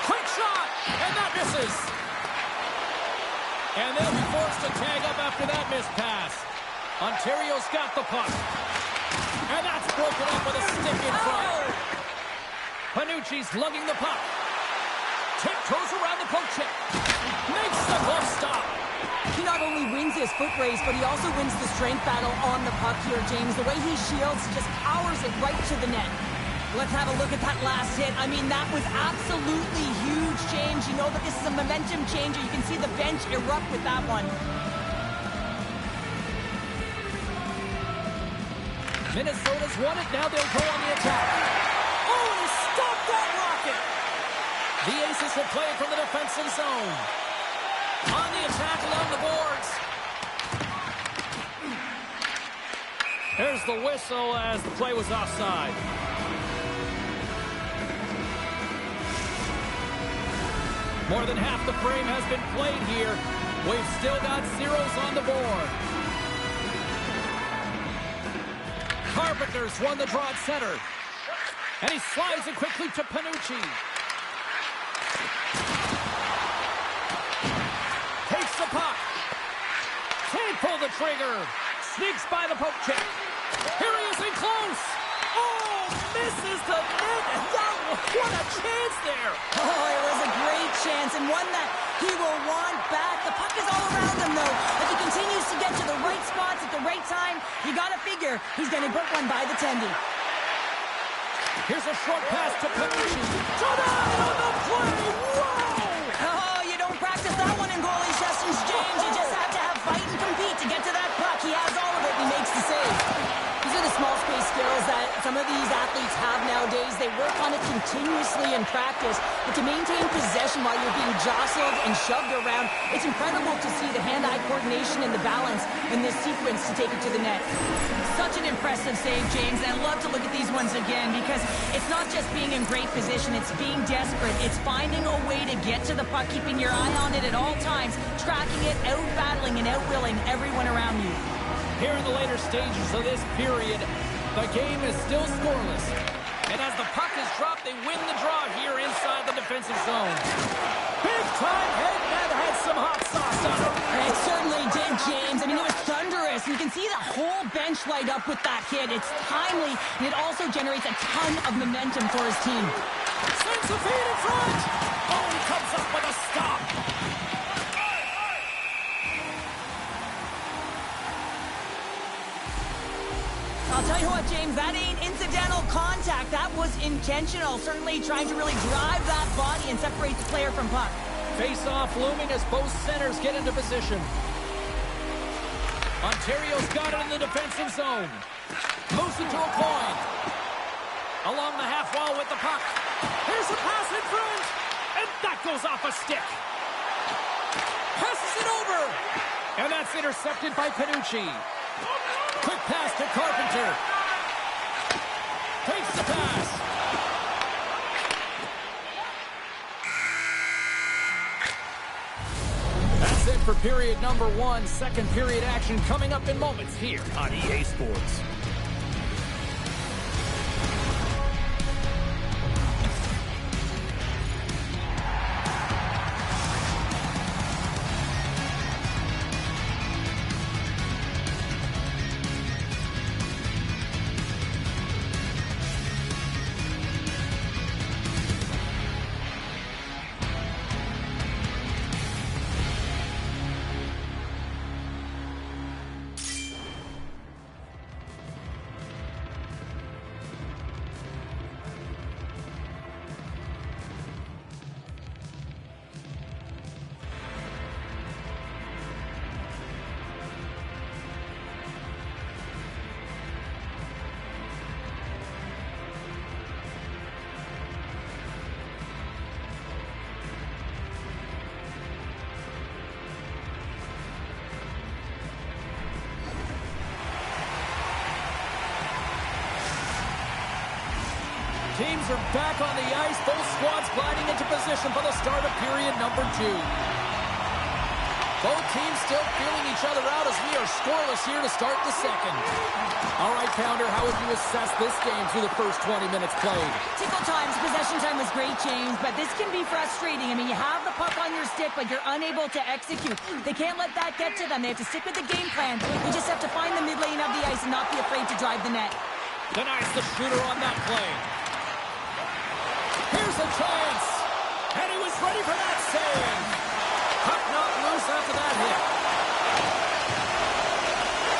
Quick shot, and that misses. And they'll be forced to tag up after that missed pass. Ontario's got the puck. And that's broken up with a stick in front. Panucci's lugging the puck. Tiptoes around the poke check. Makes the glove stop. He not only wins his foot race, but he also wins the strength battle on the puck here, James. The way he shields, he just powers it right to the net. Let's have a look at that last hit. I mean, that was absolutely huge change. You know that this is a momentum changer. You can see the bench erupt with that one. Minnesota's won it. Now they'll go on the attack. Oh, and he stopped that rocket. The Aces will play it from the defensive zone. On the attack along the boards. There's the whistle as the play was offside. More than half the frame has been played here. We've still got zeros on the board. Carpenter's won the draw at center. And he slides it quickly to Panucci. Takes the puck. Can't pull the trigger. Sneaks by the poke check. Here he is in close. Oh, misses the net. And that, what a chance there. Oh, it was a great chance and one that he will want back. The puck is all around him, though. If he continues to get to the right spots at the right time, you got to figure he's going to put one by the tendy. Here's a short pass to Panucci. Tonight on the play. Whoa! Oh, you don't practice that one in goalie sessions, James. You just have to have fight and compete to get to that puck. He has all of it and he makes the save. obviously in practice, but to maintain possession while you're being jostled and shoved around, it's incredible to see the hand-eye coordination and the balance in this sequence to take it to the net. Such an impressive save, James, and I love to look at these ones again because it's not just being in great position, it's being desperate. It's finding a way to get to the puck, keeping your eye on it at all times, tracking it, out-battling and out-willing everyone around you. Here in the later stages of this period, the game is still scoreless. And as the puck is dropped, they win the draw here inside the defensive zone. Big time head, that had some hot sauce on it. It certainly did, James. I mean, it was thunderous. You can see the whole bench light up with that hit. It's timely, and it also generates a ton of momentum for his team. Sends the feed in front. Oh, he comes up with a stop. I'll tell you what, James, that ain't incidental contact. That was intentional. Certainly trying to really drive that body and separate the player from puck. Face-off looming as both centers get into position. Ontario's got it in the defensive zone. Moves it to a point. Along the half wall with the puck. Here's a pass in front. And that goes off a stick. Passes it over. And that's intercepted by Panucci. Quick pass to Carpenter. Takes the pass. That's it for period number 1. Second period action coming up in moments here on EA Sports. Teams are back on the ice. Both squads gliding into position for the start of period number 2. Both teams still feeling each other out as we are scoreless here to start the second. All right, Pounder, how would you assess this game through the first 20 minutes played? Tickle times, possession time was great, James, but this can be frustrating. I mean, you have the puck on your stick, but you're unable to execute. They can't let that get to them. They have to stick with the game plan. They just have to find the mid lane of the ice and not be afraid to drive the net. Denies the shooter on that play. Here's a chance. And he was ready for that save. Puck not loose after that hit.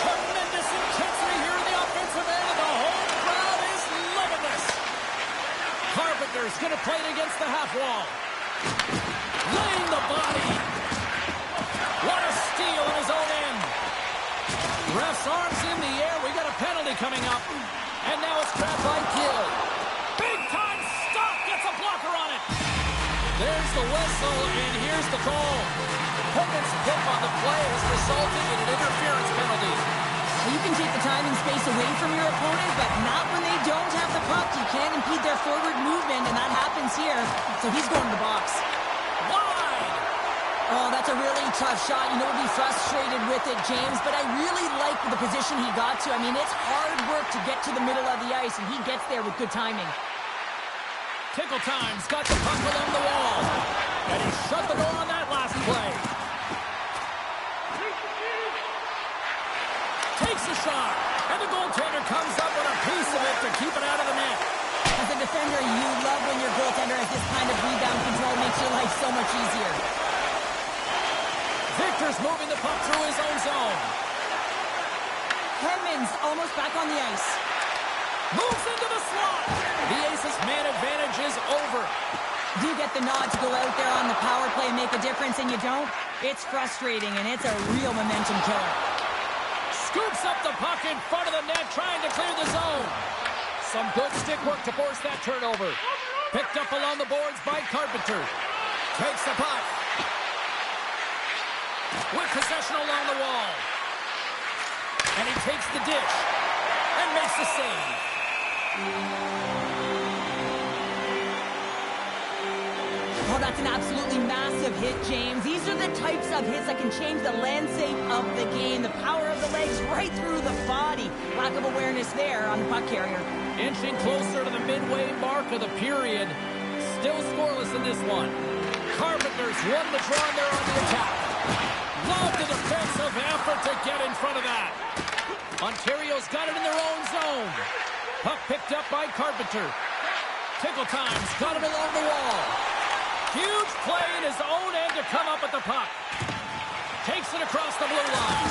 Tremendous intensity here in the offensive end, and the whole crowd is loving this. Carpenter's going to play it against the half wall. Laying the body. What a steal in his own end. Ref's arms in the air. We got a penalty coming up. And now it's trapped by Gill. Big time stop. Gets a blocker on it. There's the whistle, and here's the call. Hogan's pick on the play has resulted in an interference penalty. Well, you can take the time and space away from your opponent, but not when they don't have the puck. You can't impede their forward movement, and that happens here. So he's going to the box. Wide. Oh, that's a really tough shot. You know, we'll be frustrated with it, James, but I really like the position he got to. I mean, it's hard work to get to the middle of the ice, and he gets there with good timing. Tickle time's got the puck along the wall. And he shut the door on that last play. Takes a shot. And the goaltender comes up with a piece of it to keep it out of the net. As a defender, you love when your goaltender has this kind of rebound control. Makes your life so much easier. Victor's moving the puck through his own zone. Hedman's almost back on the ice. Moves into the slot. The Aces' man advantage is over. You get the nod to go out there on the power play and make a difference, and you don't. It's frustrating, and it's a real momentum killer. Scoops up the puck in front of the net, trying to clear the zone. Some good stick work to force that turnover. Picked up along the boards by Carpenter. Takes the puck. With possession along the wall. And he takes the dish. And makes the save. Oh, that's an absolutely massive hit, James. These are the types of hits that can change the landscape of the game. The power of the legs right through the body. Lack of awareness there on the puck carrier. Inching closer to the midway mark of the period. Still scoreless in this one. Carpenter's won the draw there on the attack. Love the defensive effort to get in front of that. Ontario's got it in their own zone. Puck picked up by Carpenter. Tickletime's got it along the wall. Huge play in his own end to come up with the puck. Takes it across the blue line.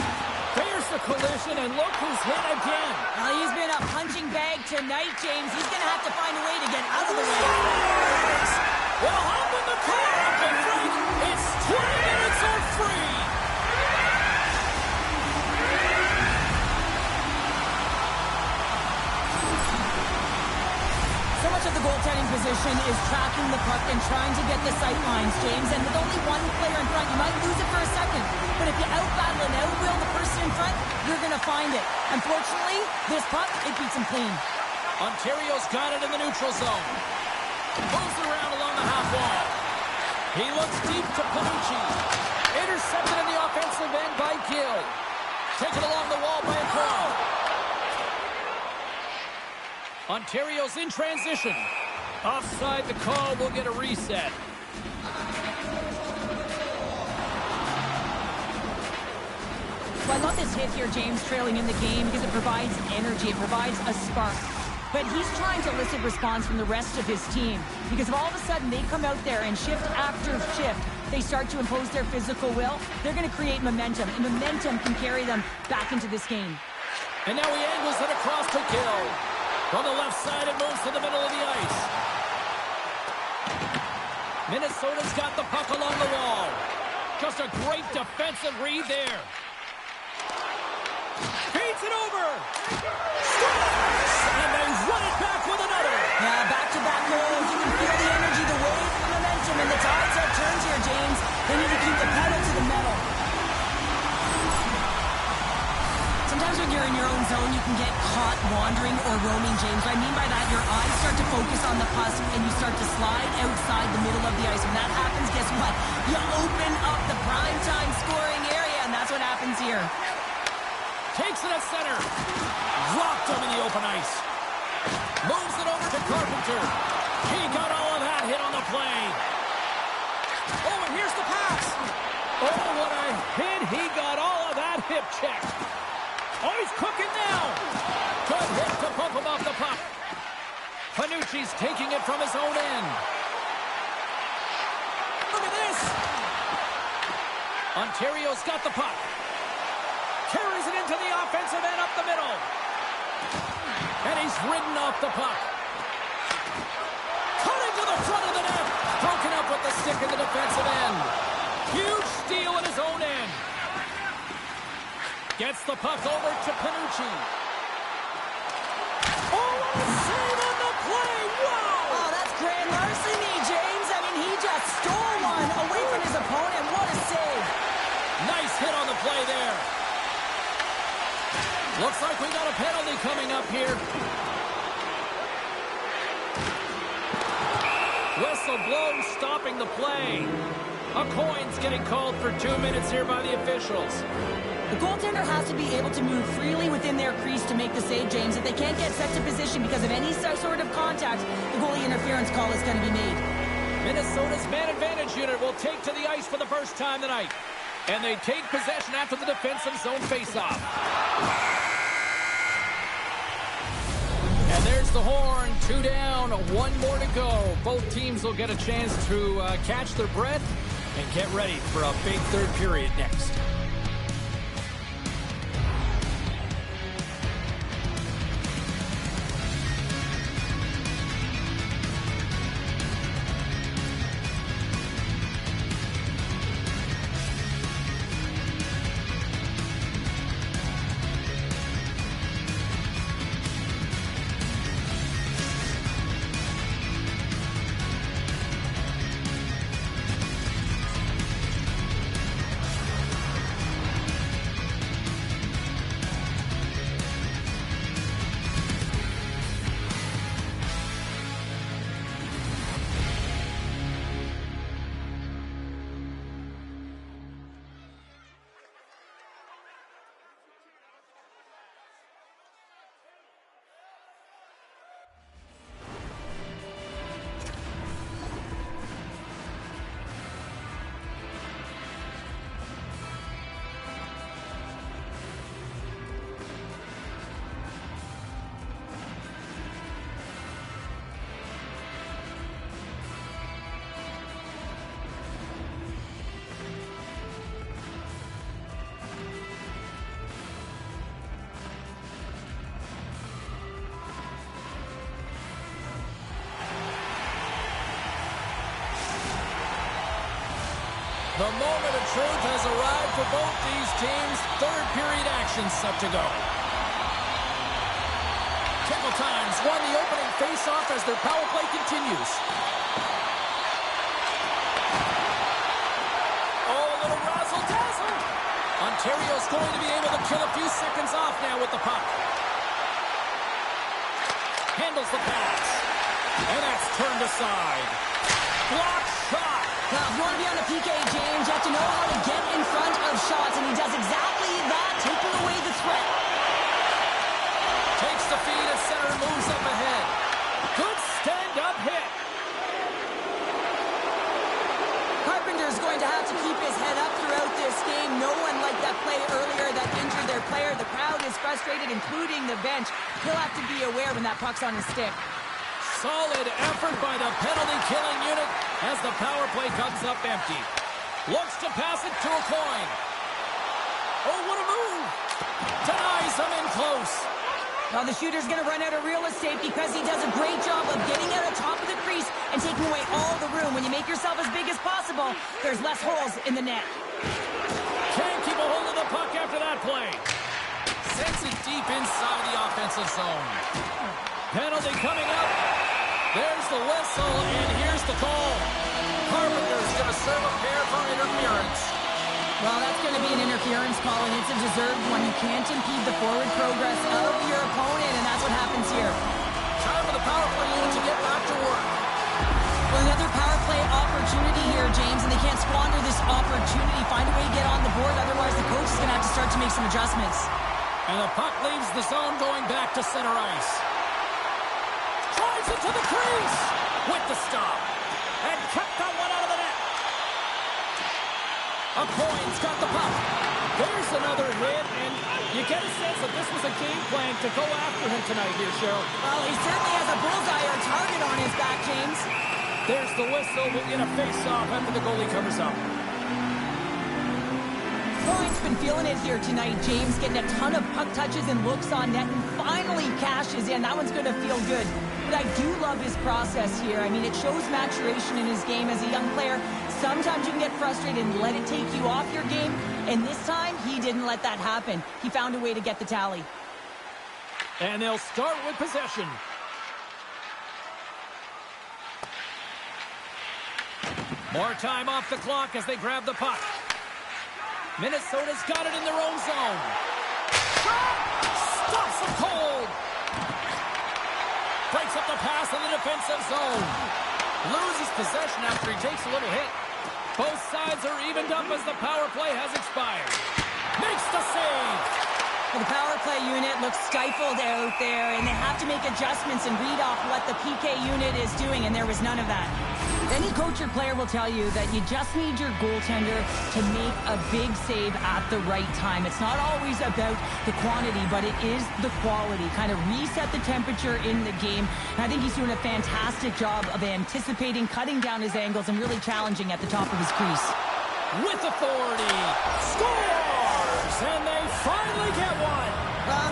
There's the collision, and look who's hit again. Well, he's been a punching bag tonight, James. He's going to have to find a way to get out of the way. Well, hop in the car, Uncle Frank. It's 20 minutes or free. So much of the goaltending position is tracking the puck and trying to get the sight lines, James. And with only one player in front, you might lose it for a second. But if you out-battle and out-will the person in front, you're going to find it. Unfortunately, this puck, it beats him clean. Ontario's got it in the neutral zone. Moves it around along the half wall. He looks deep to Panucci. Intercepted in the offensive end by Gill. Taken along the wall by a crowd. Ontario's in transition. Offside the call, will get a reset. Well, I love this hit here, James, trailing in the game because it provides energy. It provides a spark. But he's trying to elicit response from the rest of his team because if all of a sudden they come out there and shift after shift, they start to impose their physical will, they're going to create momentum, and momentum can carry them back into this game. And now he angles it across to Gill. From the left side, it moves to the middle of the ice. Minnesota's got the puck along the wall. Just a great defensive read there. Feeds it over. Scores! And they run it back with another. Yeah, back-to-back goals. You can feel the energy, the wave, the momentum, and the tides have turned here, James. They need to keep the pedal to the metal. Sometimes when you're in your own zone, you can get caught wandering or roaming, James. What I mean by that, your eyes start to focus on the puck and you start to slide outside the middle of the ice. When that happens, guess what? You open up the primetime scoring area, and that's what happens here. Takes it at center. Dropped him in the open ice. Moves it over to Carpenter. He got all of that hit on the play. Oh, and here's the pass. Oh, what a hit. He got all of that hip check. Oh, he's cooking now. Good hit to bump him off the puck. Panucci's taking it from his own end. Look at this. Ontario's got the puck. Carries it into the offensive end up the middle. And he's ridden off the puck. Cutting to the front of the net. Broken up with the stick in the defensive end. Huge steal at his own end. Gets the puck over to Panucci. Oh, what a save on the play. Wow. Oh, that's grand larceny, James. I mean, he just stole one away from his opponent. What a save. Nice hit on the play there. Looks like we got a penalty coming up here. Whistle blows, stopping the play. A coin's getting called for 2 minutes here by the officials. The goaltender has to be able to move freely within their crease to make the save, James. If they can't get set to position because of any sort of contact, the goalie interference call is going to be made. Minnesota's man advantage unit will take to the ice for the first time tonight. And they take possession after the defensive zone faceoff. And there's the horn. 2 down, 1 more to go. Both teams will get a chance to catch their breath and get ready for a big third period next. The moment of truth has arrived for both these teams. Third period action set to go. Tickle Times won the opening face-off as their power play continues. Oh, a little razzle-dazzle. Ontario's going to be able to kill a few seconds off now with the puck. Handles the pass. And that's turned aside. Block shot. Well, if you want to be on the PK, James, you have to know how to get in front of shots, and he does exactly that, taking away the threat. Takes the feed at center and moves up ahead. Good stand-up hit. Carpenter's going to have to keep his head up throughout this game. No one like that play earlier that injured their player. The crowd is frustrated, including the bench. He'll have to be aware when that puck's on his stick. Solid effort by the penalty-killing unit as the power play comes up empty. Looks to pass it to a coin. Oh, what a move. Denies him in close. Well, the shooter's going to run out of real estate because he does a great job of getting out of top of the crease and taking away all the room. When you make yourself as big as possible, there's less holes in the net. Can't keep a hold of the puck after that play. Sends it deep inside the offensive zone. Penalty coming up. There's the whistle, and here's the call. Carpenter's going to serve a pair for interference. Well, that's going to be an interference call, and it's a deserved one. You can't impede the forward progress of your opponent, and that's what happens here. Time for the power play unit to get back to work. Well, another power play opportunity here, James, and they can't squander this opportunity. Find a way to get on the board, otherwise the coach is going to have to start to make some adjustments. And the puck leaves the zone going back to center ice. Drives it to the crease with the stop. And kept that one out of the net. A Coin's got the puck. There's another hit, and you get a sense that this was a game plan to go after him tonight here, Cheryl. Well, he certainly has a bullseye or target on his back, James. There's the whistle. We'll get a face-off after the goalie covers up. Coin's been feeling it here tonight, James, getting a ton of puck touches and looks on net, and finally cashes in. That one's going to feel good. But I do love his process here. I mean, it shows maturation in his game as a young player. Sometimes you can get frustrated and let it take you off your game, and this time, he didn't let that happen. He found a way to get the tally. And they'll start with possession. More time off the clock as they grab the puck. Minnesota's got it in their own zone. Stops them cold. Breaks up the pass in the defensive zone. Loses possession after he takes a little hit. Both sides are evened up as the power play has expired. Makes the save. Well, the power play unit looks stifled out there, and they have to make adjustments and read off what the PK unit is doing, and there was none of that. Any coach or player will tell you that you just need your goaltender to make a big save at the right time. It's not always about the quantity, but it is the quality. Kind of reset the temperature in the game. And I think he's doing a fantastic job of anticipating, cutting down his angles, and really challenging at the top of his crease. With authority, scores! And they finally get one.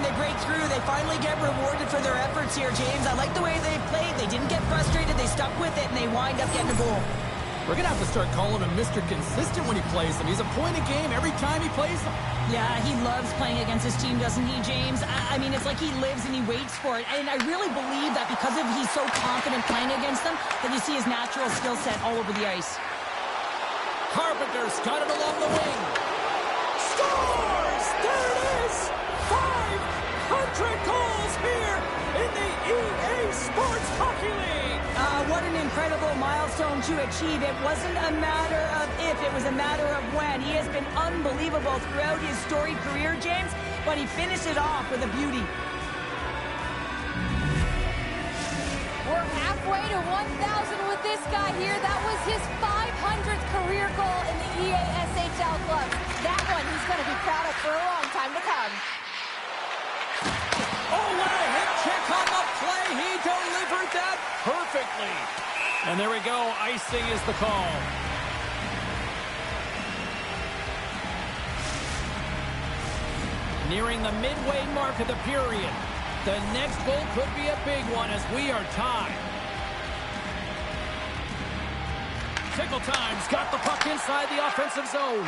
They break through. They finally get rewarded for their efforts here, James. I like the way they played. They didn't get frustrated. They stuck with it, and they wind up getting a goal. We're going to have to start calling him Mr. Consistent when he plays them. He's a point a game every time he plays them. Yeah, he loves playing against his team, doesn't he, James? I mean, it's like he lives and he waits for it. And I really believe that because of he's so confident playing against them, that you see his natural skill set all over the ice. Carpenter's got it along the wing. Scores! There it is! 500 goals here in the EA Sports Hockey League! What an incredible milestone to achieve. It wasn't a matter of if, it was a matter of when. He has been unbelievable throughout his storied career, James, but he finished it off with a beauty. We're halfway to 1,000 with this guy here. That was his 500th career goal in the EASHL club. That one he's going to be proud of for a long time to come. Oh, what a hit kick on the play. He delivered that perfectly. And there we go. Icing is the call. Nearing the midway mark of the period. The next goal could be a big one as we are tied. Tickle time's got the puck inside the offensive zone.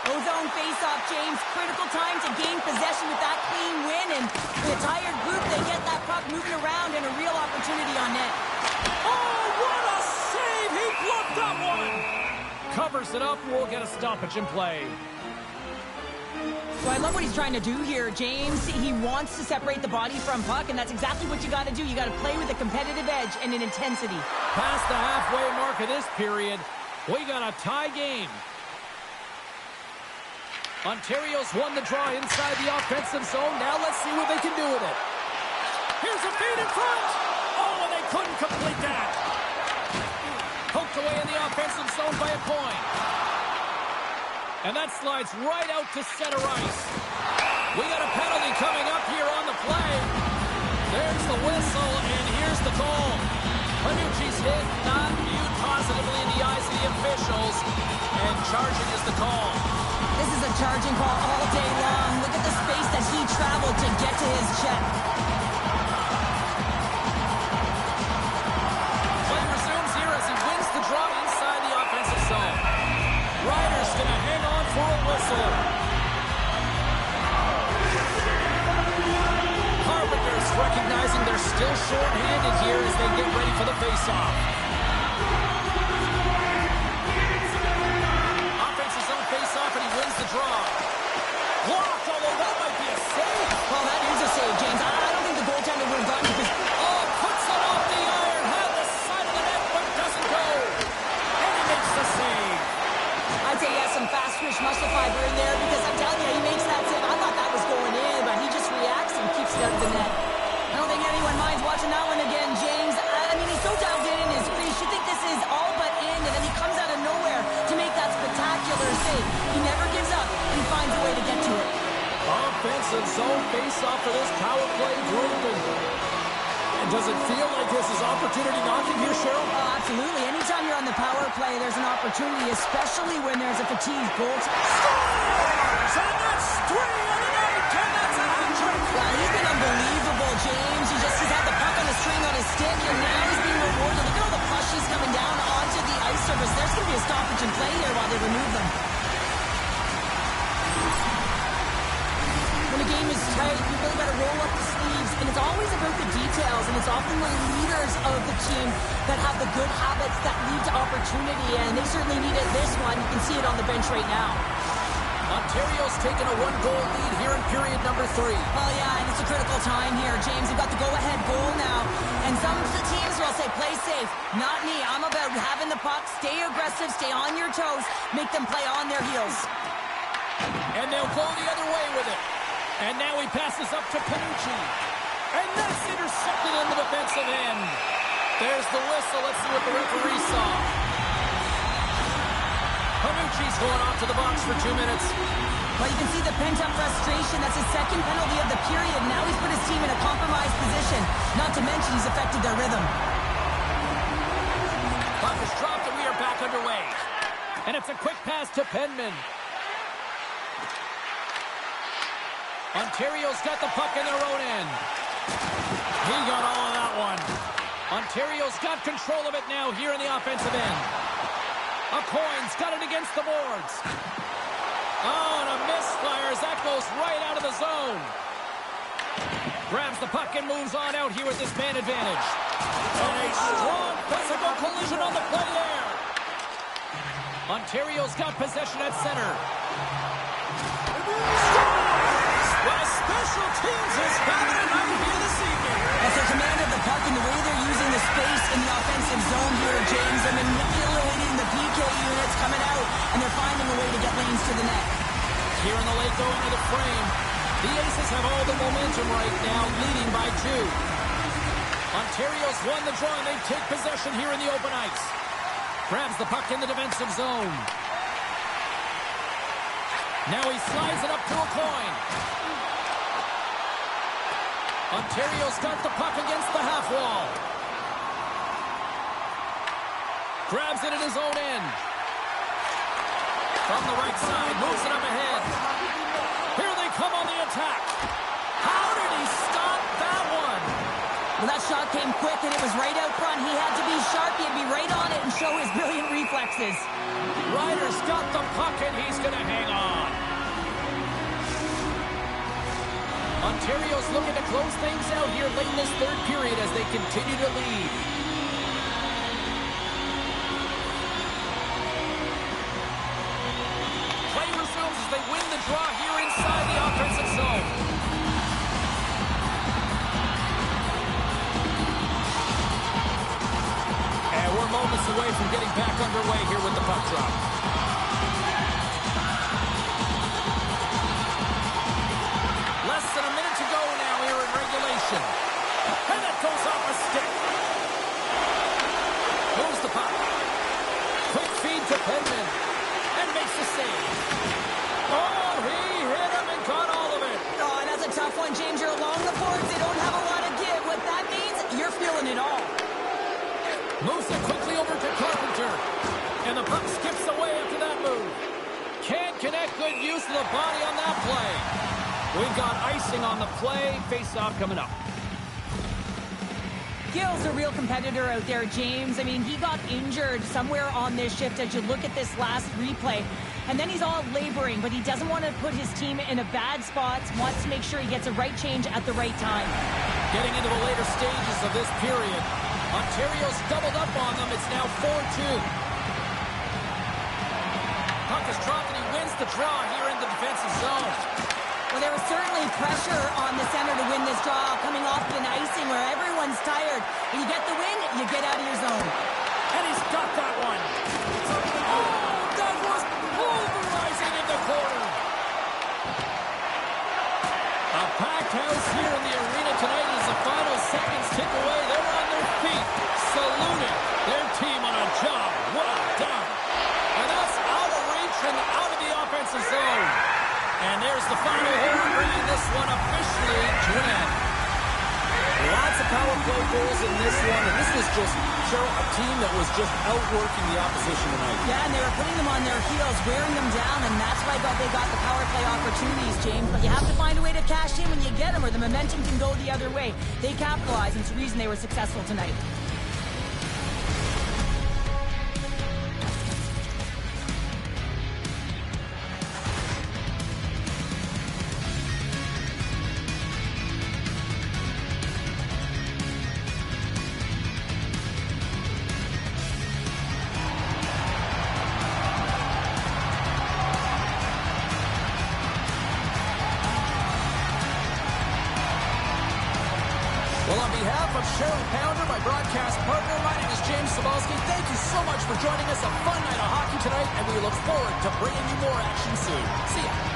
Ozone face-off, James. Critical time to gain possession with that clean win. And for the tired group, they get that puck moving around and a real opportunity on net. Oh, what a save! He blocked that one! Covers it up. We'll get a stoppage in play. So I love what he's trying to do here, James. He wants to separate the body from puck, and that's exactly what you got to do. You got to play with a competitive edge and an intensity. Past the halfway mark of this period, we got a tie game. Ontario's won the draw inside the offensive zone. Now let's see what they can do with it. Here's a feed in front. Oh, and they couldn't complete that. Poked away in the offensive zone by a point. And that slides right out to center ice. We got a penalty coming up here on the play. There's the whistle, and here's the goal. Panucci's hit not viewed positively in the eyes of the officials, and charging is the call. This is a charging call all day long. Look at the space that he traveled to get to his check. Play resumes here as he wins the draw inside the offensive zone. Ryder's going to hang on for a whistle. Carpenter's recognizing they're still short-handed here as they get ready for the face-off. Offensive zone face-off, and he wins the draw. Blocked, although that might be a save. Well, that is a save, James. I don't think the goaltender would have gotten it. Oh, puts it off the iron, had the side of the net, but doesn't go. And he makes the save. I'd say he has some fast twitch muscle fiber in there because I'm telling you, he makes that save. I thought that was going in, but he just reacts and keeps it out of the net. I don't think anyone minds watching that one again, James. I mean, he's so dialed in his crease. You think this is all but in, and then he comes out of nowhere to make that spectacular save. He never gives up, and he finds a way to get to it. Offensive zone face-off for this power play group. And does it feel like this is opportunity knocking here, Cheryl? Oh, absolutely. Anytime you're on the power play, there's an opportunity, especially when there's a fatigued goal. Scores! And that's 3 on the night, and that's a hat-trick! Well, he's been unbelievable, James. He's had the puck on a string on his stick, and now he's being rewarded. Look at all the plushies coming down onto the ice surface. There's going to be a stoppage in play here while they remove them. When a game is tight, you really got to roll up the sleeves, and it's always about the details, and it's often the leaders of the team that have the good habits that lead to opportunity, and they certainly needed this one. You can see it on the bench right now. Ontario's taken a 1-goal lead here in period number 3. Well, yeah, and it's a critical time here, James. You've got the go-ahead goal now, and some of the teams will say, play safe. Not me. I'm about having the puck, stay aggressive, stay on your toes, make them play on their heels. And they'll go the other way with it. And now he passes up to Panucci. And that's intercepted in the defensive end. There's the whistle. Let's see what the referee saw. Panucci's going off to the box for 2 minutes. Well, you can see the pent-up frustration. That's his second penalty of the period. Now he's put his team in a compromised position. Not to mention he's affected their rhythm. Puck is dropped and we are back underway. And it's a quick pass to Penman. Ontario's got the puck in their own end. He got all of that one. Ontario's got control of it now here in the offensive end. Coin's got it against the boards. Oh, and a misfire as that goes right out of the zone. Grabs the puck and moves on out here with this man advantage. And a strong physical collision on the play there. Ontario's got possession at center. Well, special teams is having a night here this evening. As their command of the puck and the way they're using the space in the offensive zone here, James, they're manipulating the PK units coming out, and they're finding a way to get lanes to the net. Here in the late going to the frame, the Aces have all the momentum right now, leading by 2. Ontario's won the draw, and they take possession here in the open ice. Grabs the puck in the defensive zone. Now he slides it up to a Coin. Ontario's got the puck against the half wall. Grabs it in his own end. From the right side, moves it up ahead. Here they come on the attack. How did he stop that one? Well, that shot puck came quick and it was right out front. He had to be sharp. He had to be right on it and show his brilliant reflexes. Ryder's got the puck and he's going to hang on. Ontario's looking to close things out here late in this third period as they continue to lead. Play resumes as they win the draw here inside the offensive zone. And we're moments away from getting back underway here with the puck drop. Less than a minute to go now here in regulation. And that goes off a stick. Moves the puck. Quick feed to Penman. And makes the save. Oh, he hit him and caught all of it. Oh, and that's a tough one, James. You're along the boards. They don't have a lot of give. What that means, you're feeling it all. Moves it quickly over to Carpenter. And the puck skips away after that move. Can't connect. Good use of the body on that play. We've got icing on the play. Face-off coming up. Gill's a real competitor out there, James. I mean, he got injured somewhere on this shift as you look at this last replay. And then he's all laboring, but he doesn't want to put his team in a bad spot. Wants to make sure he gets a right change at the right time. Getting into the later stages of this period. Ontario's doubled up on them. It's now 4-2. Puck is dropped and he wins the draw here in the defensive zone. Well, there was certainly pressure on the center to win this draw, coming off of an icing where everyone's tired. When you get the win, you get out of your zone. And he's got that one. Oh, that was pulverizing in the corner. A packed house here in the arena tonight as the final seconds tick away. They're on their feet, saluting their team on a job well done. And that's out of reach and out of the offensive zone. And there's the final horn, bringing this one officially to an end. Lots of power play goals in this one, and this was just, Cheryl, a team that was just outworking the opposition tonight. Yeah, and they were putting them on their heels, wearing them down, and that's why they got the power play opportunities, James. But you have to find a way to cash in when you get them, or the momentum can go the other way. They capitalized, and it's the reason they were successful tonight. Well, on behalf of Cheryl Pounder, my broadcast partner, my name is James Cebulski. Thank you so much for joining us. A fun night of hockey tonight, and we look forward to bringing you more action soon. See ya.